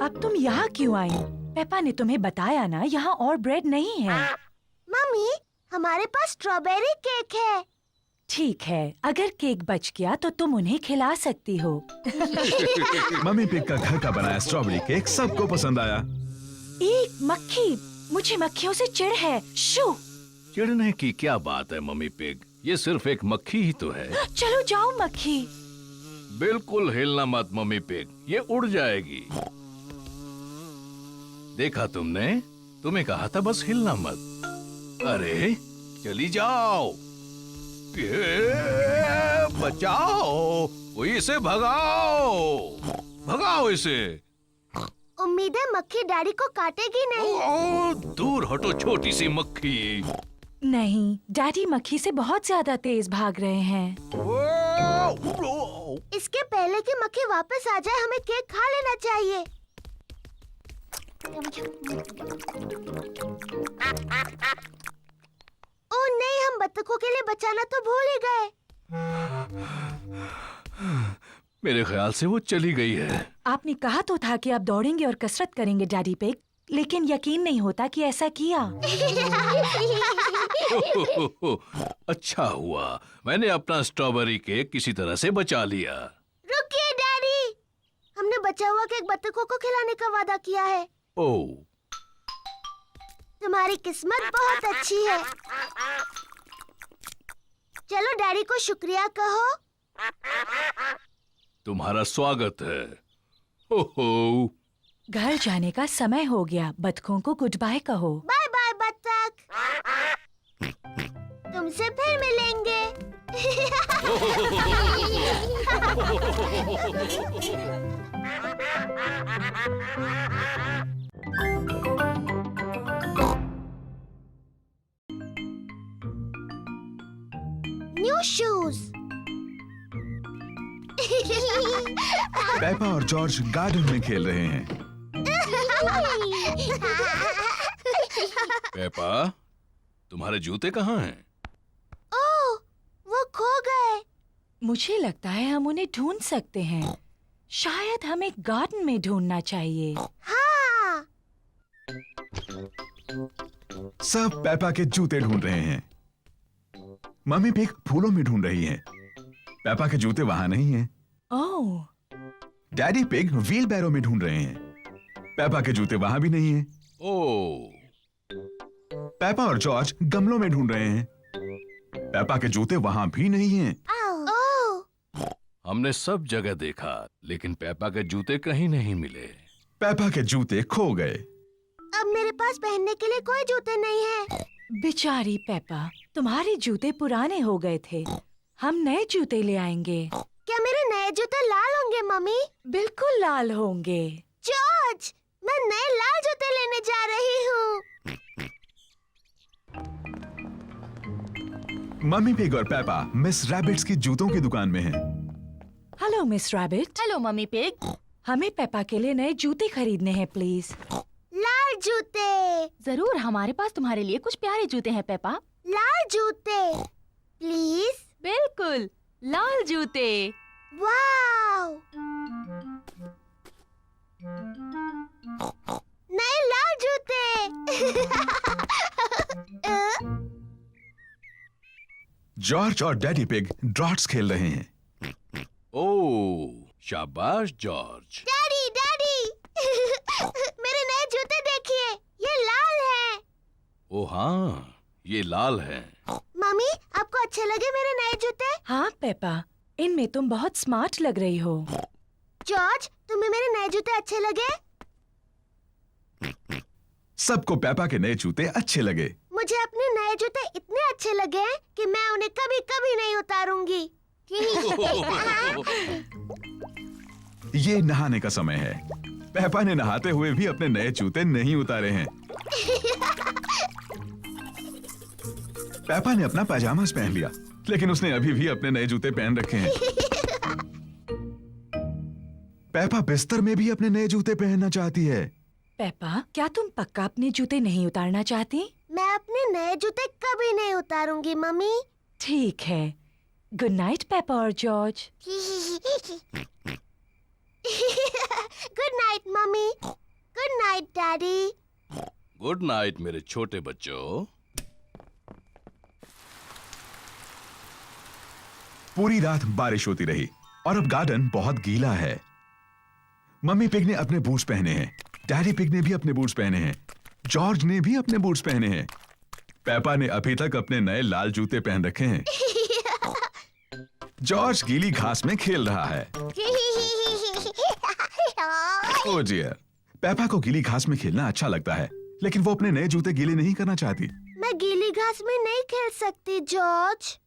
अब तुम यहाँ क्यों आई? पेपा ने तुम्हें बताया ना, यहाँ और ब्रेड नहीं है। मम्मी, हमारे पास स्ट्रॉबेरी केक है। ठीक है, अगर केक बच गया तो तुम उन्हें खिला सकती हो। मम्मी पिग का घर का बनाया स्ट्रॉबेरी केक सबको पसंद आया। एक मक्खी, मुझे मक्खियों से चिढ़ है। शू चिढ़ने की क्या बात है मम्मी पिग, ये सिर्फ एक मक्खी ही तो है। चलो जाओ मक्खी। बिल्कुल हिलना मत मम्मी पिग, ये उड़ जाएगी। देखा तुमने, तुम्हें कहा था बस हिलना मत। अरे चली जाओ, ये बचाओ, इसे भगाओ, भगाओ इसे। उम्मीद है मक्खी डैडी को काटेगी नहीं। ओ, दूर हटो छोटी सी मक्खी। नहीं, डैडी मक्खी से बहुत ज्यादा तेज भाग रहे हैं। इसके पहले कि मक्खी वापस आ जाए हमें केक खा लेना चाहिए। ओह नहीं, हम बत्तखों के लिए बचाना तो भूल ही गए। मेरे ख्याल से वो चली गई है। आपने कहा तो था कि आप दौड़ेंगे और कसरत करेंगे डैडी पिग, लेकिन यकीन नहीं होता कि ऐसा किया। अच्छा हुआ मैंने अपना स्ट्रॉबेरी केक किसी तरह से बचा लिया। रुकिए डैडी, हमने बचा हुआ केक बत्तखों को खिलाने का वादा किया है। ओह, तुम्हारी किस्मत बहुत अच्छी है। चलो डैडी को शुक्रिया कहो। तुम्हारा स्वागत है। ओहो, घर जाने का समय हो गया, बतखों को गुड बाय कहो। बाय बाय बत्तख, तुमसे फिर मिलेंगे। New shoes. पेपा और जॉर्ज गार्डन में खेल रहे हैं। पेपा, तुम्हारे जूते कहाँ हैं? ओह, वो खो गए। मुझे लगता है हम उन्हें ढूंढ सकते हैं। शायद हमें गार्डन में ढूंढना चाहिए। हाँ। सब पेपा के जूते ढूंढ रहे हैं। मम्मी पिग फूलों में ढूंढ रही है। पेपा के जूते वहां नहीं हैं। ओह। डैडी पिग व्हील बैरो में ढूंढ रहे हैं। पेपा के जूते वहां भी नहीं हैं। ओह। पेपा और जॉर्ज गमलों में ढूंढ रहे हैं। पेपा के जूते वहां भी नहीं हैं। ओह। हमने सब जगह देखा, लेकिन पेपा के जूते कहीं नहीं मिले। पेपा के जूते खो गए। अब मेरे पास पहनने के लिए कोई जूते नहीं हैं। बेचारी पेपा, तुम्हारे जूते पुराने हो गए थे। हम नए जूते ले आएंगे। क्या मेरे नए जूते लाल होंगे मम्मी? बिल्कुल लाल होंगे। जॉर्ज, मैं नए लाल जूते लेने जा रही हूँ। मम्मी पिग और पेपा मिस रैबिट्स की जूतों की दुकान में हैं। Hello miss rabbit. Hello mummy pig. हमें पेपा के लिए नए जूते खरीदने हैं प्लीज। लाल जूते। जरूर, हमारे पास तुम्हारे लिए कुछ प्यारे जूते हैं पेपा। लाल जूते प्लीज। बिल्कुल, लाल जूते। वाव, नए लाल जूते। जॉर्ज और डैडी पिग ड्रॉट्स खेल रहे हैं। ओह, शाबाश जॉर्ज। डैडी डैडी, मेरे नए जूते देखिए, ये लाल हैं। ओ हाँ, ये लाल हैं। मम्मी, आपको अच्छे लगे मेरे नए जूते? हाँ पेपा, इनमें तुम बहुत स्मार्ट लग रही हो। जॉर्ज, तुम्हें मेरे नए जूते अच्छे लगे? सबको पेपा के नए जूते अच्छे लगे। मुझे अपने नए जूते इतने अच्छे लगे हैं कि मैं उन्हें कभी कभी नहीं उतारूंगी। ये नहाने का समय है। पेपा ने नहाते हुए भी अपने नए जूते नहीं उतारे हैं। पेपा ने अपना पैजामास पहन लिया, लेकिन उसने अभी भी अपने नए जूते पहन रखे हैं। पेपा बिस्तर में भी अपने नए जूते पहनना चाहती है। पेपा, क्या तुम पक्का अपने जूते नहीं उतारना चाहती? मैं अपने नए जूते कभी नहीं उतारूंगी मम्मी। ठीक है। गुड नाइट पेपा और George. Good night mummy. Good night daddy. Good night मेरे छोटे बच्चों। पूरी रात बारिश होती रही और अब गार्डन बहुत गीला है। मम्मी पिग ने अपने बूट्स पहने हैं। डैडी पिग ने भी अपने बूट्स पहने हैं। जॉर्ज ने भी अपने बूट्स पहने हैं। पेपा ने अभी तक अपने नए लाल जूते पहन रखे हैं। जॉर्ज गीली घास में खेल रहा है। ओह डियर, पेपा को गीली घास में खेलना अच्छा लगता है, लेकिन वो अपने नए जूते गीले नहीं करना चाहती। मैं गीली घास में नहीं खेल सकती जॉर्ज।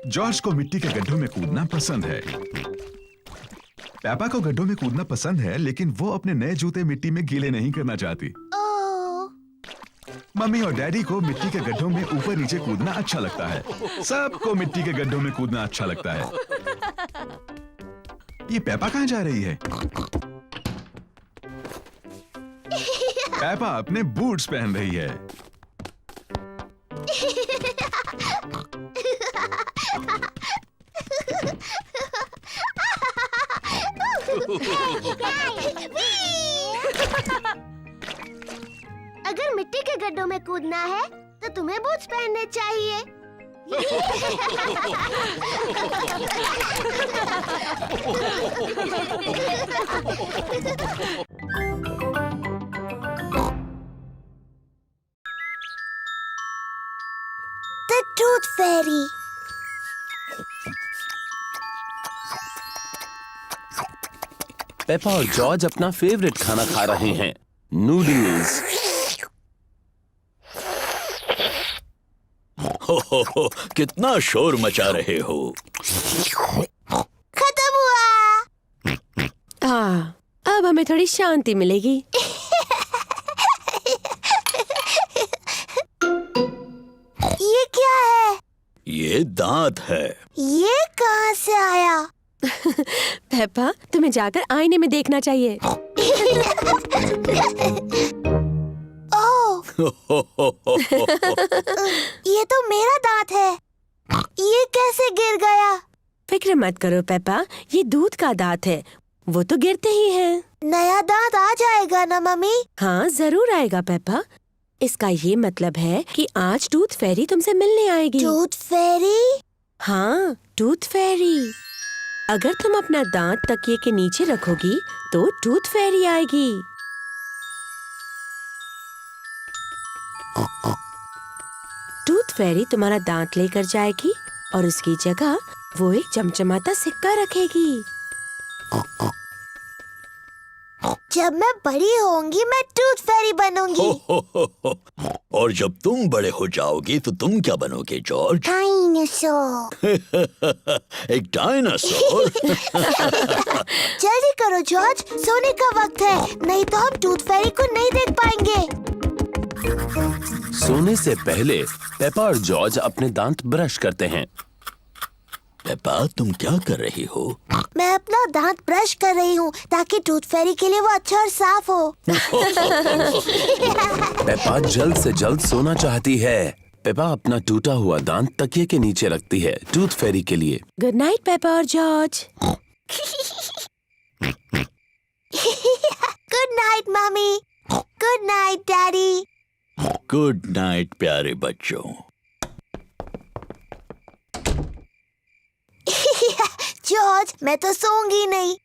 जॉर्ज को मिट्टी के गड्ढों में कूदना पसंद है। पेपा को गड्ढों में कूदना पसंद है, लेकिन वो अपने नए जूते मिट्टी में गीले नहीं करना चाहती। मम्मी और डैडी को मिट्टी के गड्ढों में ऊपर नीचे कूदना अच्छा लगता है। सबको मिट्टी के गड्ढों में कूदना अच्छा लगता है। ये पेपा कहाँ जा रही है? पेपा अपने बूट्स पहन रही है। अगर मिट्टी के गड्ढों में कूदना है तो तुम्हें बूट्स पहनने चाहिए। The Tooth Fairy। पेपा और जॉर्ज अपना फेवरेट खाना खा रहे हैं, नूडल्स। हो, कितना शोर मचा रहे हो। खत्म हुआ। अब हमें थोड़ी शांति मिलेगी। ये क्या है? ये दांत है। ये कहाँ से आया? पेपा, तुम्हें जाकर आईने में देखना चाहिए। ओह, ये तो मेरा दांत है। ये कैसे गिर गया? फिक्र मत करो पेपा, ये दूध का दांत है, वो तो गिरते ही हैं। नया दांत आ जाएगा ना मम्मी? हाँ जरूर आएगा पेपा। इसका ये मतलब है कि आज टूथ फेरी तुमसे मिलने आएगी। टूथ फेरी? हाँ, टूथ फेरी। अगर तुम अपना दांत तकिए के नीचे रखोगी तो टूथ फेरी आएगी। टूथ फेरी तुम्हारा दांत लेकर जाएगी और उसकी जगह वो एक चमचमाता सिक्का रखेगी। जब मैं बड़ी होंगी मैं टूथ फेरी बनूंगी। और जब तुम बड़े हो जाओगी तो तुम क्या बनोगे जॉर्ज? डायनासोर। एक डायनासोर? जल्दी करो जॉर्ज, सोने का वक्त है, नहीं तो हम टूथ फेरी को नहीं देख पाएंगे। सोने से पहले पेपा और जॉर्ज अपने दांत ब्रश करते हैं। पेपा, तुम क्या कर रही हो? मैं अपना दांत ब्रश कर रही हूँ ताकि टूथ फेरी के लिए वो अच्छा और साफ हो। पेपा जल्द से जल्द सोना चाहती है। पेपा अपना टूटा हुआ दांत तकिए के नीचे रखती है टूथ फेरी के लिए। गुड नाइट पेपा और George. Good night mummy. Good night daddy. Good night प्यारे बच्चों। जॉर्ज, मैं तो सोऊंगी नहीं।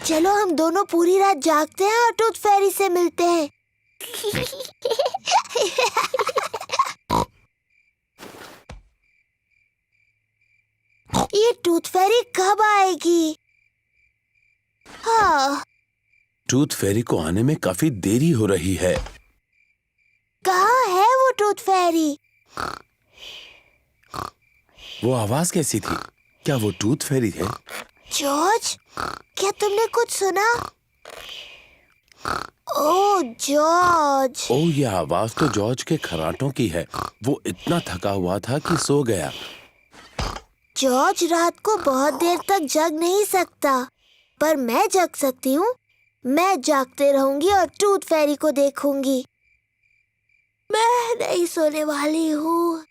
चलो हम दोनों पूरी रात जागते हैं और टूथ फेरी से मिलते हैं। ये टूथ फेरी कब आएगी? हाँ, टूथ फेरी को आने में काफी देरी हो रही है। कहाँ है वो टूथ फेरी? वो आवाज कैसी थी? क्या वो टूथ फेरी है? जॉर्ज, क्या तुमने कुछ सुना? ओह जॉर्ज। ओह, ये आवाज तो जॉर्ज के खर्राटों की है। वो इतना थका हुआ था कि सो गया। जॉर्ज रात को बहुत देर तक जग नहीं सकता, पर मैं जग सकती हूँ। मैं जागते रहूंगी और टूथ फेरी को देखूंगी। मैं नहीं सोने वाली हूँ।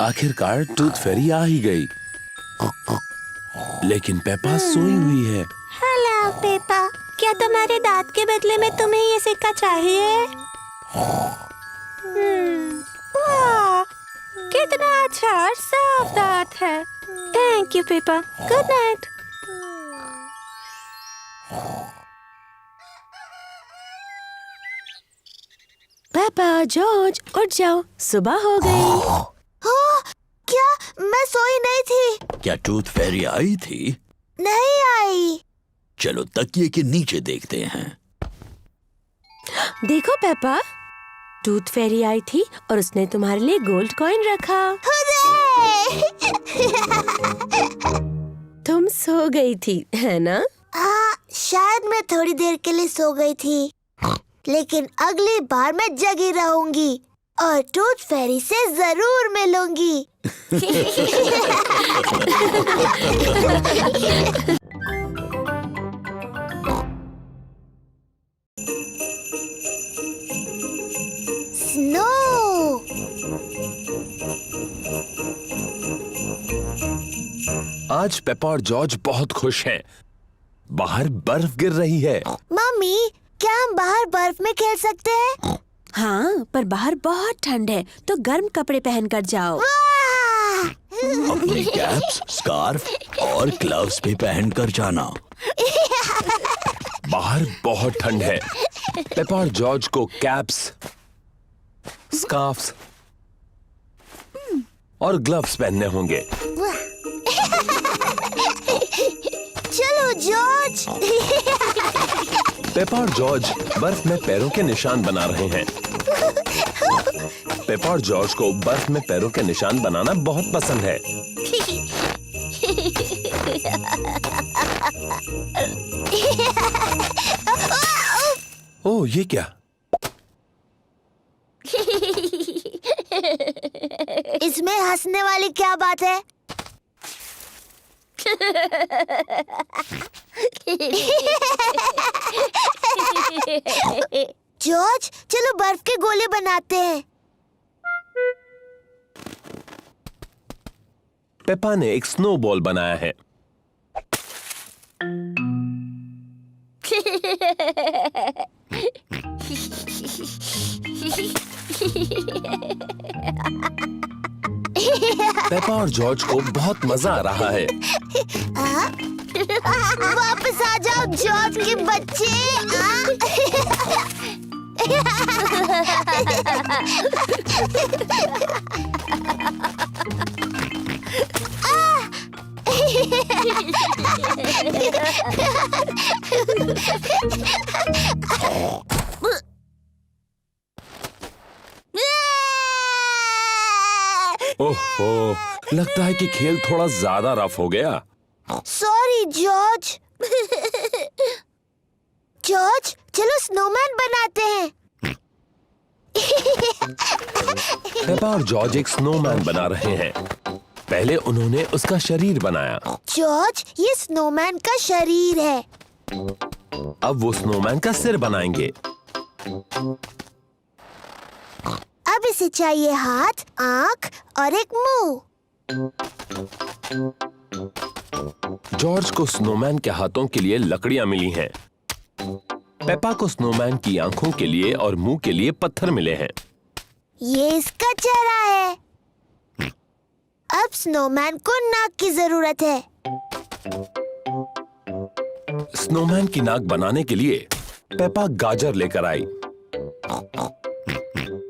आखिरकार टूथ फेरी आ ही गई, लेकिन पेपा सोई हुई है। हेलो पेपा, क्या तुम्हारे दांत के बदले में तुम्हें ये सिक्का चाहिए? वाह, कितना अच्छा और साफ दांत है। Thank you Peppa. Good night. पापा, जॉर्ज, उठ जाओ, सुबह हो गई। हाँ, क्या मैं सोई नहीं थी? क्या टूथ फेरी आई थी? नहीं आई। चलो तकिए के नीचे देखते हैं। देखो पापा, टूथ फेरी आई थी और उसने तुम्हारे लिए गोल्ड कॉइन रखा। तुम सो गई थी, है ना? हाँ, शायद मैं थोड़ी देर के लिए सो गई थी, लेकिन अगली बार मैं जगी रहूंगी और टूथ फेरी से जरूर मिलूंगी। स्नो। आज पेपा और जॉर्ज बहुत खुश हैं। बाहर बर्फ गिर रही है। मम्मी, क्या हम बाहर बर्फ में खेल सकते हैं? हाँ, पर बाहर बहुत ठंड है, तो गर्म कपड़े पहन कर जाओ। अपनी कैप्स, स्कार्फ और ग्लव्स भी पहन कर जाना। बाहर बहुत ठंड है। पेपा और जॉर्ज को कैप्स, स्कार्फ्स और ग्लव्स पहनने होंगे। चलो जॉर्ज। पेपा और जॉर्ज बर्फ में पैरों के निशान बना रहे हैं। पेपा और जॉर्ज को बर्फ में पैरों के निशान बनाना बहुत पसंद है। ओह, ये क्या? इसमें हंसने वाली क्या बात है? जॉर्ज, चलो बर्फ के गोले बनाते हैं। पेपा ने एक स्नोबॉल बनाया है। पेपा और जॉर्ज को बहुत मजा आ रहा है। वापस आ जाओ जॉर्ज के बच्चे। ओहो, लगता है कि खेल थोड़ा ज्यादा रफ हो गया। Sorry George. जॉर्ज, चलो स्नोमैन बनाते हैं। पेपा और जॉर्ज एक स्नोमैन बना रहे हैं। पहले उन्होंने उसका शरीर बनाया। जॉर्ज, ये स्नोमैन का शरीर है। अब वो स्नोमैन का सिर बनाएंगे। अब इसे चाहिए हाथ, आंख और एक मुंह। जॉर्ज को स्नोमैन के हाथों के लिए लकड़ियां मिली हैं। पेपा को स्नोमैन की आंखों के लिए और मुंह के लिए पत्थर मिले हैं। ये इसका चेहरा है। अब स्नोमैन को नाक की जरूरत है। स्नोमैन की नाक बनाने के लिए पेपा गाजर लेकर आई।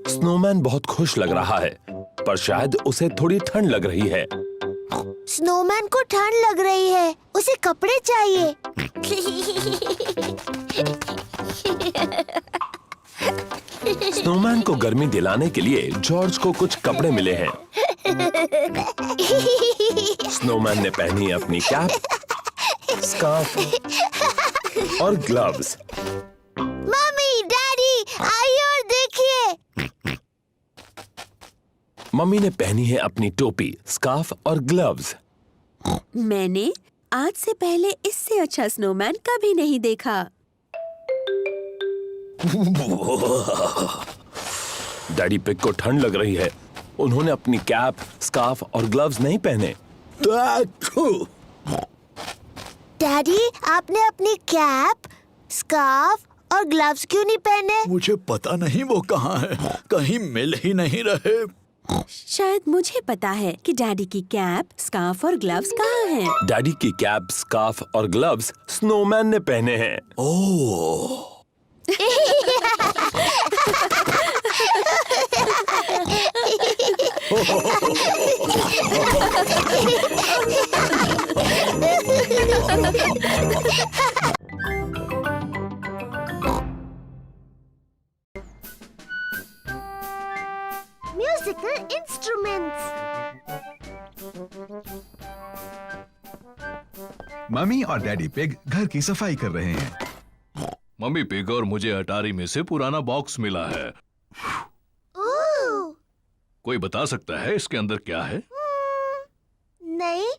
स्नोमैन बहुत खुश लग रहा है, पर शायद उसे थोड़ी ठंड लग रही है। स्नोमैन को ठंड लग रही है, उसे कपड़े चाहिए। स्नोमैन को गर्मी दिलाने के लिए जॉर्ज को कुछ कपड़े मिले हैं। स्नोमैन ने पहनी अपनी कैप, स्कार्फ और ग्लव्स। मम्मी, डैडी, आइए और देखिए। मम्मी ने पहनी है अपनी टोपी, स्कार्फ और ग्लव्स। मैंने आज से पहले इससे अच्छा स्नोमैन कभी नहीं देखा। डैडी पिग को ठंड लग रही है। उन्होंने अपनी कैप, स्कार्फ और ग्लव्स नहीं पहने। डैडी, आपने अपनी कैप, स्कार्फ और ग्लव्स क्यों नहीं पहने? मुझे पता नहीं वो कहाँ है, कहीं मिल ही नहीं रहे। शायद मुझे पता है कि डैडी की कैप, स्कार्फ और ग्लव्स कहाँ हैं। डैडी की कैप, स्कार्फ और ग्लव्स स्नोमैन ने पहने हैं। ओह Musical instruments. मम्मी और डैडी पिग घर की सफाई कर रहे हैं। मम्मी पिग और मुझे अटारी में से पुराना बॉक्स मिला है। ओह, कोई बता सकता है इसके अंदर क्या है? नहीं।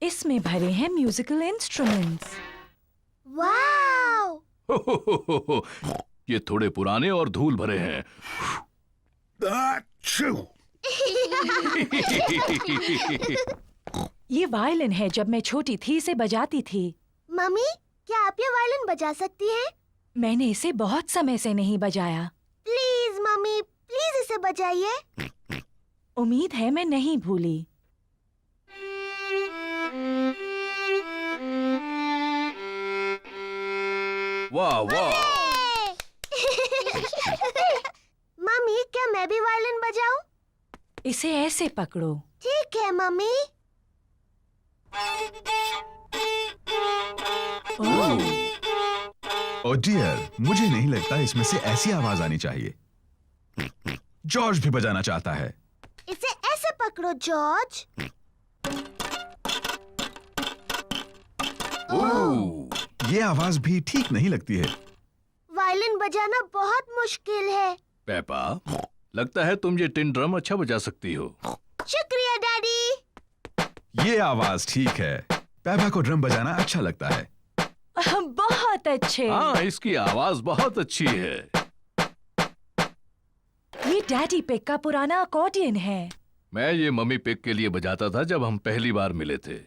इसमें भरे हैं म्यूजिकल इंस्ट्रूमेंट्स। वाओ! ये थोड़े पुराने और धूल भरे हैं। ये वायलिन है, जब मैं छोटी थी इसे बजाती थी। मम्मी, क्या आप ये वायलिन बजा सकती हैं? मैंने इसे बहुत समय से नहीं बजाया। प्लीज मम्मी, प्लीज इसे बजाइए। उम्मीद है मैं नहीं भूली। वाह वाह! मम्मी, क्या मैं भी वायलिन बजाऊं? इसे ऐसे पकड़ो। ठीक है मम्मी। ओह डियर, मुझे नहीं लगता इसमें से ऐसी आवाज आनी चाहिए। जॉर्ज भी बजाना चाहता है। इसे ऐसे पकड़ो जॉर्ज। ये आवाज भी ठीक नहीं लगती है। वायलिन बजाना बहुत मुश्किल है। पेपा, लगता है तुम ये टिन ड्रम अच्छा बजा सकती हो। शुक्रिया डैडी। ये आवाज ठीक है। पेपा को ड्रम बजाना अच्छा लगता है। बहुत अच्छे। हाँ, इसकी आवाज बहुत अच्छी है। ये डैडी पिग का पुराना अकॉर्डियन है। मैं ये मम्मी पिग के लिए बजाता था जब हम पहली बार मिले थे।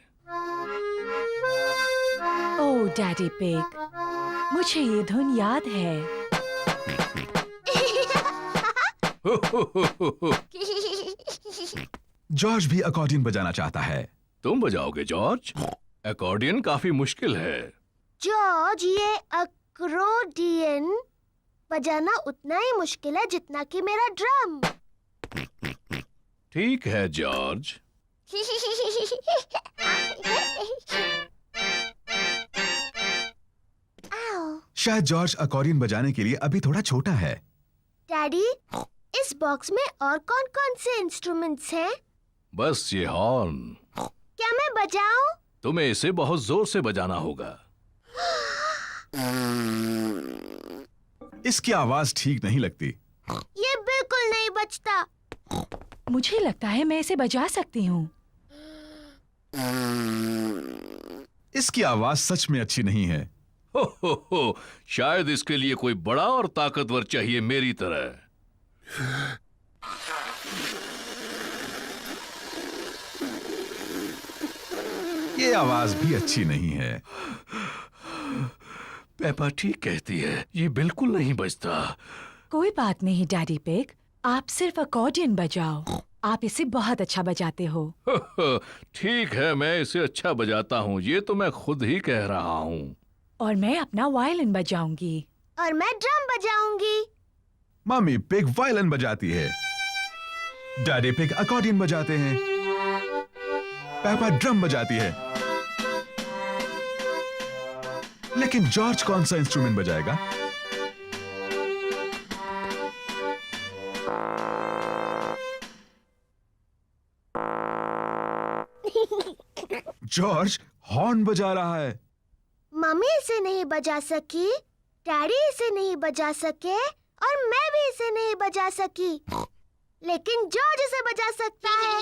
ओह डैडी पिग, मुझे ये धुन याद है। जॉर्ज भी अकॉर्डियन बजाना चाहता है। तुम बजाओगे जॉर्ज? अकॉर्डियन काफी मुश्किल है। जॉर्ज, ये अकॉर्डियन बजाना उतना ही मुश्किल है जितना कि मेरा ड्रम। ठीक है जॉर्ज। शायद जॉर्ज अकॉर्डियन बजाने के लिए अभी थोड़ा छोटा है। डैडी, इस बॉक्स में और कौन-कौन से इंस्ट्रूमेंट्स हैं? बस ये हॉर्न। क्या मैं बजाऊं? तुम्हें इसे बहुत जोर से बजाना होगा। इसकी आवाज ठीक नहीं लगती। ये बिल्कुल नहीं बजता। मुझे लगता है मैं इसे बजा सकती हूँ। इसकी आवाज सच में अच्छी नहीं है। हो, शायद इसके लिए कोई बड़ा और ताकतवर चाहिए मेरी तरह। ये आवाज भी अच्छी नहीं है। पेपा ठीक कहती है, ये बिल्कुल नहीं बजता। कोई बात नहीं डैडी पिग, आप सिर्फ अकॉर्डियन बजाओ। आप इसे बहुत अच्छा बजाते हो। ठीक है, मैं इसे अच्छा बजाता हूँ, ये तो मैं खुद ही कह रहा हूँ। और मैं अपना वायलिन बजाऊंगी। और मैं ड्रम बजाऊंगी। मम्मी पिग वायलिन बजाती है। डैडी पिग अकॉर्डियन बजाते हैं। पेपा ड्रम बजाती है। लेकिन जॉर्ज कौन सा इंस्ट्रूमेंट बजाएगा? जॉर्ज हॉर्न बजा रहा है। मम्मी इसे नहीं बजा सकी, डैडी इसे नहीं बजा सके और मैं भी इसे नहीं बजा सकी, लेकिन जॉर्ज इसे बजा सकता है।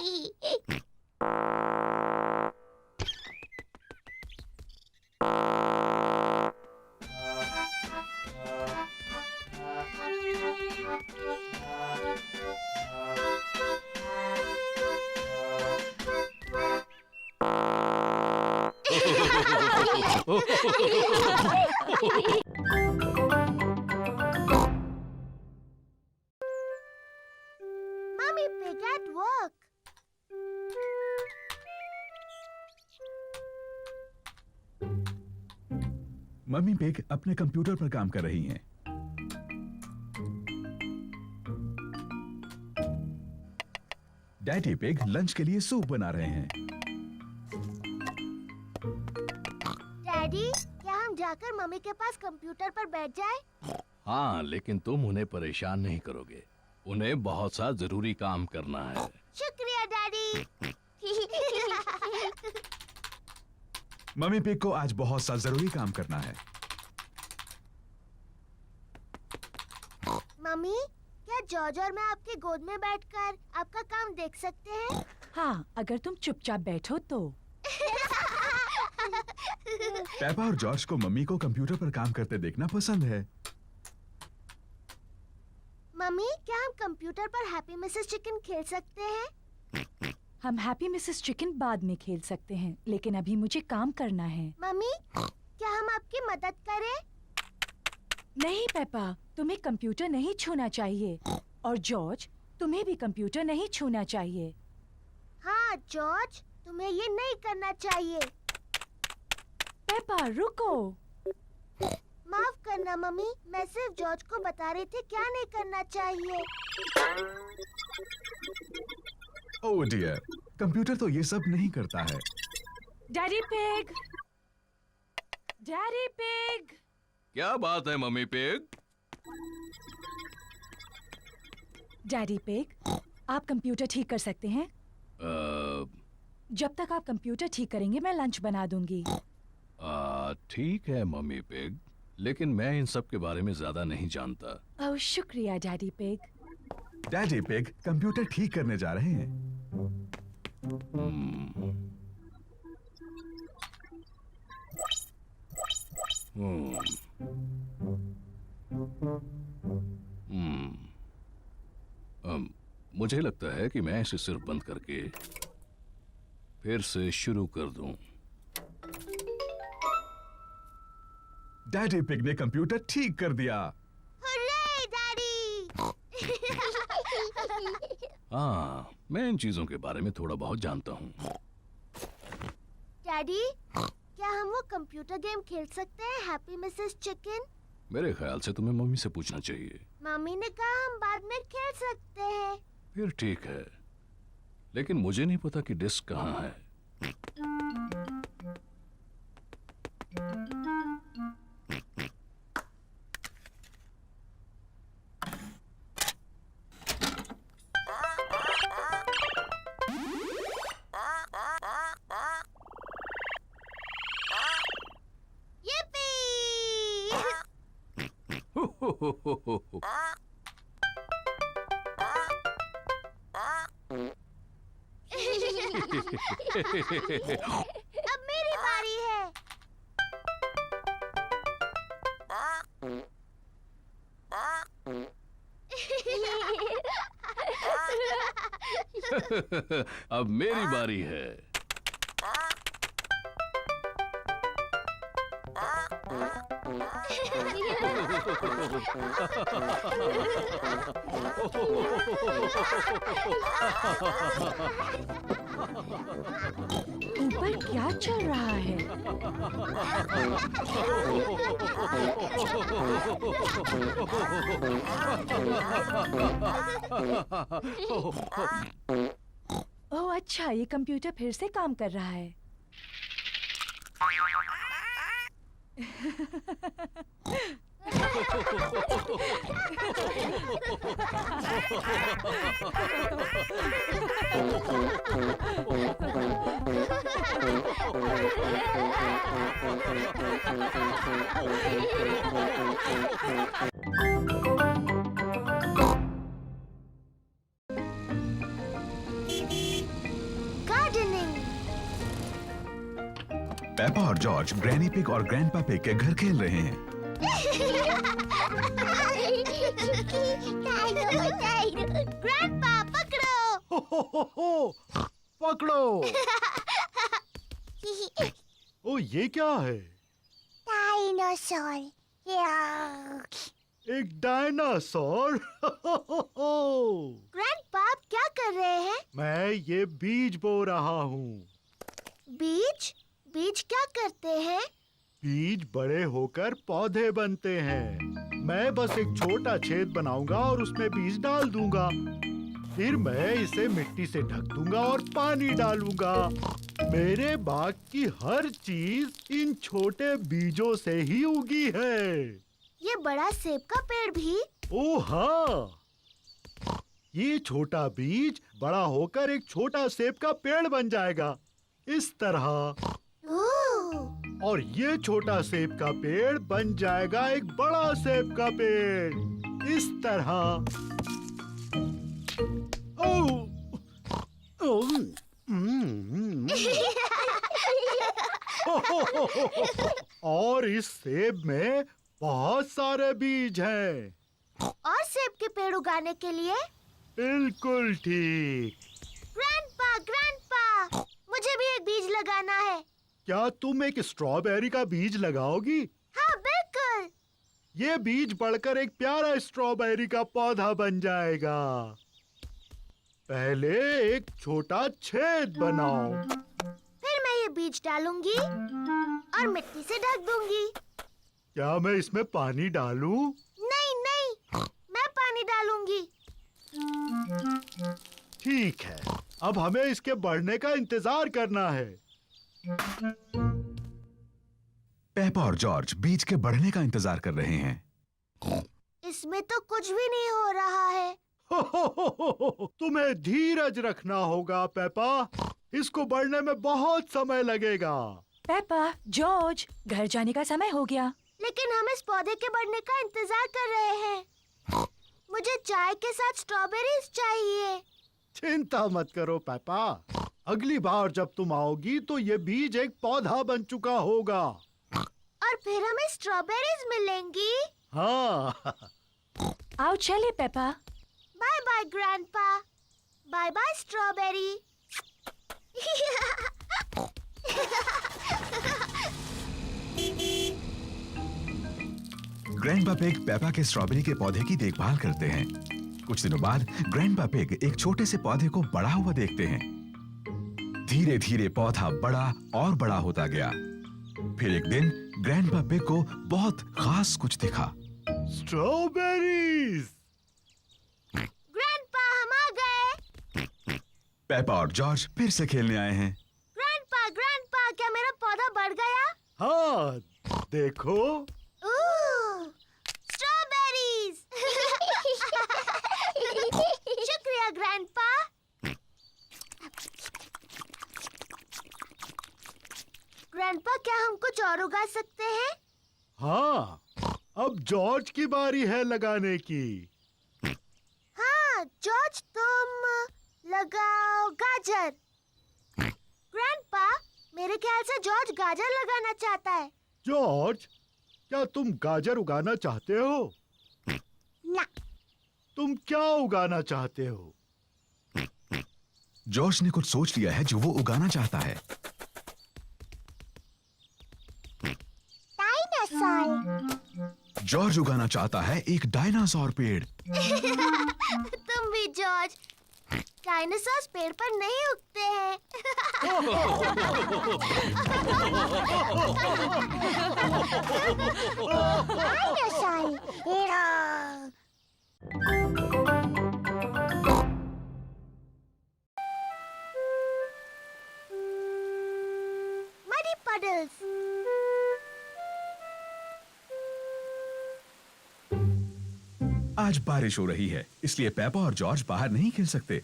Mommy Pig at work. Mummy pig अपने कंप्यूटर पर काम कर रही हैं। डैडी पिग लंच के लिए सूप बना रहे हैं। डैडी, क्या हम जाकर मम्मी के पास कंप्यूटर पर बैठ जाएं? हाँ, लेकिन तुम उन्हें परेशान नहीं करोगे। उन्हें बहुत सा जरूरी काम करना है। शुक्रिया डैडी। मम्मी पिग को आज बहुत सा जरूरी काम करना है। मम्मी, क्या जॉर्ज और मैं आपकी गोद में बैठकर आपका काम देख सकते हैं? हाँ, अगर तुम चुपचाप बैठो तो। पेपा और जॉर्ज को मम्मी को कंप्यूटर पर काम करते देखना पसंद है। मम्मी, क्या हम कंप्यूटर पर हैप्पी मिसेस चिकन खेल सकते हैं? हम हैप्पी मिसेस चिकन बाद में खेल सकते हैं, लेकिन अभी मुझे काम करना है। मम्मी, क्या हम आपकी मदद करें? नहीं पेपा, तुम्हें कंप्यूटर नहीं छूना चाहिए। और जॉर्ज, तुम्हें भी कंप्यूटर नहीं छूना चाहिए। हाँ जॉर्ज, तुम्हें ये नहीं करना चाहिए। पेपा रुको। माफ करना मम्मी, मैं सिर्फ जॉर्ज को बता रही थी क्या नहीं करना चाहिए। ओह डियर, कंप्यूटर तो ये सब नहीं करता है। Daddy pig, daddy pig. क्या बात है मम्मी पिग? डैडी पिग, आप कंप्यूटर ठीक कर सकते हैं? जब तक आप कंप्यूटर ठीक करेंगे मैं लंच बना दूंगी। ठीक है मम्मी पिग, लेकिन मैं इन सब के बारे में ज्यादा नहीं जानता। ओह शुक्रिया daddy pig. Daddy pig computer ठीक करने जा रहे हैं। मुझे लगता है कि मैं इसे सिर्फ बंद करके फिर से शुरू कर दूं। डैडी पिग ने कंप्यूटर ठीक कर दिया। Hurray daddy! हाँ, मैं इन चीजों के बारे में थोड़ा बहुत जानता हूँ। डैडी, क्या हम वो कंप्यूटर गेम खेल सकते हैं, हैप्पी मिसेस चिकन? मेरे ख्याल से तुम्हें मम्मी से पूछना चाहिए। मम्मी ने कहा हम बाद में खेल सकते हैं। फिर ठीक है, लेकिन मुझे नहीं पता कि डिस्क कहाँ है। अब मेरी बारी है। अब मेरी बारी है। ऊपर क्या चल रहा है? ओह अच्छा, ये कंप्यूटर फिर से काम कर रहा है। पेपा और जॉर्ज ग्रैनी पिग और ग्रैंडपा पिग के घर खेल रहे हैं। ग्रैंडपा पकड़ो। पकड़ो। ओ ये क्या है? डायनासोर। एक डायनासोर। ग्रैंडपा आप क्या कर रहे हैं? मैं ये बीज बो रहा हूँ। बीज? बीज क्या करते हैं? बीज बड़े होकर पौधे बनते हैं। मैं बस एक छोटा छेद बनाऊंगा और उसमें बीज डाल दूंगा। फिर मैं इसे मिट्टी से ढक दूंगा और पानी डालूंगा। मेरे बाग की हर चीज इन छोटे बीजों से ही उगी है। ये बड़ा सेब का पेड़ भी? ओह हाँ, ये छोटा बीज बड़ा होकर एक छोटा सेब का पेड़ बन जाएगा, इस तरह। और ये छोटा सेब का पेड़ बन जाएगा एक बड़ा सेब का पेड़, इस तरह। और इस सेब में बहुत सारे बीज हैं। और सेब के पेड़ उगाने के लिए? बिल्कुल ठीक। ग्रैंडपा, ग्रैंडपा, मुझे भी एक बीज लगाना है। क्या तुम एक स्ट्रॉबेरी का बीज लगाओगी? हाँ बिल्कुल। ये बीज बढ़कर एक प्यारा स्ट्रॉबेरी का पौधा बन जाएगा। पहले एक छोटा छेद बनाओ। फिर मैं ये बीज डालूंगी और मिट्टी से ढक दूंगी। क्या मैं इसमें पानी डालूं? नहीं नहीं, मैं पानी डालूंगी। ठीक है, अब हमें इसके बढ़ने का इंतजार करना है। पेपा और जॉर्ज बीज के बढ़ने का इंतजार कर रहे हैं। इसमें तो कुछ भी नहीं हो रहा है। तुम्हें धीरज रखना होगा पेपा, इसको बढ़ने में बहुत समय लगेगा। पेपा, जॉर्ज, घर जाने का समय हो गया। लेकिन हम इस पौधे के बढ़ने का इंतजार कर रहे हैं। मुझे चाय के साथ स्ट्रॉबेरीज चाहिए। चिंता मत करो पेपा, अगली बार जब तुम आओगी तो ये बीज एक पौधा बन चुका होगा। और फिर हमें स्ट्रॉबेरीज मिलेंगी। हाँ। आओ चले Peppa. Bye bye grandpa, bye bye strawberry. Grandpa pig Peppa के स्ट्रॉबेरी के पौधे की देखभाल करते हैं। कुछ दिनों बाद ग्रैंडपा पिग एक छोटे से पौधे को बड़ा हुआ देखते हैं। धीरे धीरे पौधा बड़ा और बड़ा होता गया। फिर एक दिन ग्रैंडपा पिग को बहुत खास कुछ दिखा। स्ट्रॉबेरीज। ग्रैंडपा, हम आ गए। पेपा और जॉर्ज फिर से खेलने आए हैं। ग्रैंडपा, ग्रैंडपा, क्या मेरा पौधा बढ़ गया? हाँ, देखो। स्ट्रॉबेरीज। शुक्रिया ग्रैंडपा। ग्रैंडपा, क्या हम कुछ और उगा सकते हैं? हाँ, अब जॉर्ज की बारी है लगाने की। हाँ जॉर्ज, तुम लगाओ गाजर। ग्रैंडपा, मेरे ख्याल से जॉर्ज गाजर लगाना चाहता है। जॉर्ज, क्या तुम गाजर उगाना चाहते हो? ना। तुम क्या उगाना चाहते हो? जॉर्ज ने कुछ सोच लिया है जो वो उगाना चाहता है। डायनासोर। जॉर्ज उगाना चाहता है एक डायनासोर पेड़। तुम भी जॉर्ज। डायनासोर पेड़ पर नहीं उगते हैं। Muddy puddles. आज बारिश हो रही है, इसलिए पेपा और जॉर्ज बाहर नहीं खेल सकते।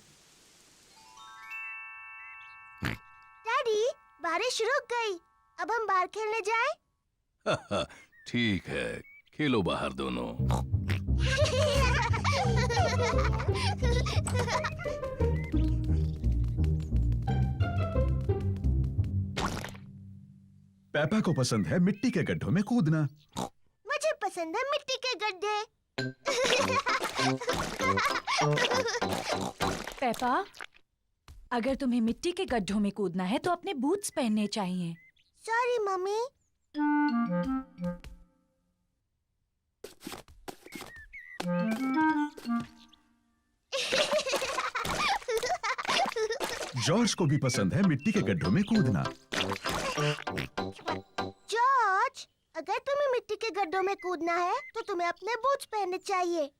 डैडी, बारिश रुक गई। अब हम बाहर खेलने जाएं? ठीक है, खेलो बाहर दोनों। पेपा को पसंद है मिट्टी के गड्ढों में कूदना। मुझे पसंद है मिट्टी के गड्ढे। पेपा, अगर तुम्हें मिट्टी के गड्ढों में कूदना है तो अपने बूट्स पहनने चाहिए। Sorry mummy. जॉर्ज को भी पसंद है मिट्टी के गड्ढों में कूदना। जॉर्ज, अगर तुम्हें मिट्टी के गड्ढों में कूदना है तो तुम्हें अपने बूट्स पहनने चाहिए।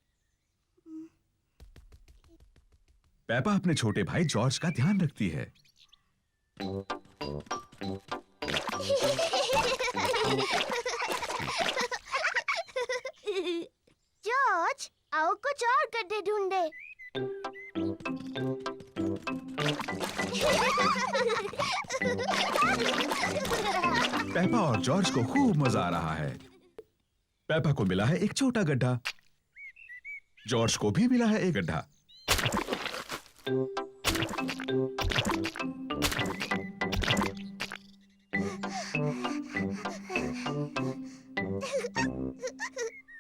पेपा अपने छोटे भाई जॉर्ज का ध्यान रखती है। जॉर्ज, आओ कुछ और गड्ढे ढूंढे। पेपा और जॉर्ज को खूब मजा आ रहा है। पेपा को मिला है एक छोटा गड्ढा, जॉर्ज को भी मिला है एक गड्ढा।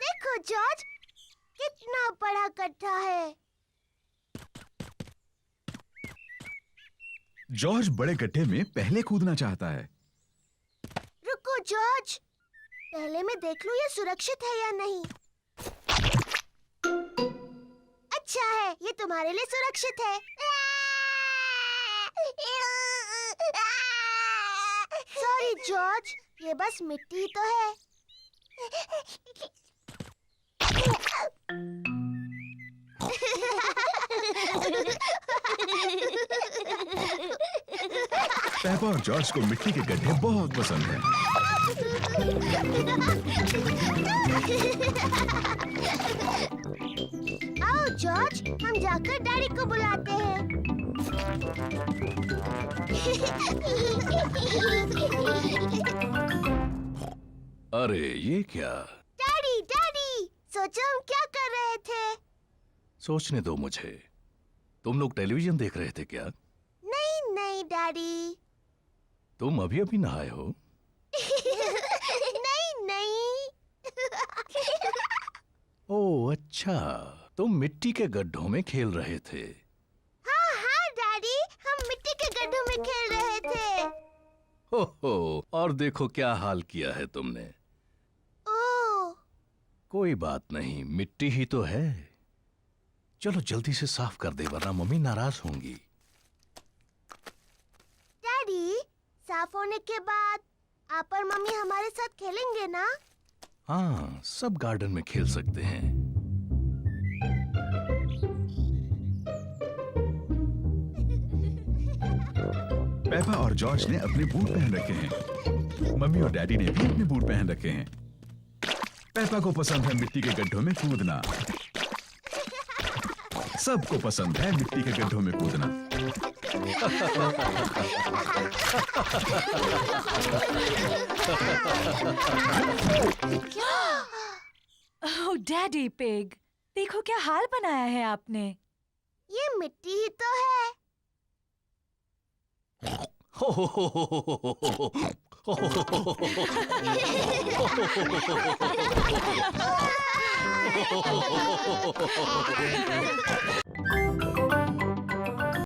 देखो जॉर्ज, कितना बड़ा गड्ढा है। जॉर्ज बड़े गड्ढे में पहले कूदना चाहता है। रुको जॉर्ज, पहले मैं देख लूं ये सुरक्षित है या नहीं। अच्छा है, ये तुम्हारे लिए सुरक्षित है। सॉरी जॉर्ज, ये बस मिट्टी तो है। पेपा और जॉर्ज को मिट्टी के गड्ढे बहुत पसंद हैं। आओ जॉर्ज, हम जाकर डैडी को बुलाते हैं। अरे ये क्या? डैडी डैडी, सोचो हम क्या कर रहे थे। सोचने दो मुझे। तुम लोग टेलीविजन देख रहे थे क्या? नहीं नहीं डैडी। तुम अभी अभी नहाए हो? नहीं नहीं। ओह अच्छा, तुम मिट्टी के गड्ढों में खेल रहे थे। हाँ हाँ डैडी, हम मिट्टी के गड्ढों में खेल रहे थे। हो, और देखो क्या हाल किया है तुमने। ओह, कोई बात नहीं, मिट्टी ही तो है। चलो जल्दी से साफ कर दे वरना मम्मी नाराज होंगी। डैडी, साफ होने के बाद आप और मम्मी हमारे साथ खेलेंगे ना? हाँ, सब गार्डन में खेल सकते हैं। पेपा और जॉर्ज ने अपने बूट पहन रखे हैं। मम्मी और डैडी ने भी अपने बूट पहन रखे हैं। पेपा को पसंद है मिट्टी के गड्ढों में कूदना। सबको पसंद है मिट्टी के गड्ढों में कूदना। ओह डैडी पिग, देखो क्या हाल बनाया है आपने। ये मिट्टी ही तो है।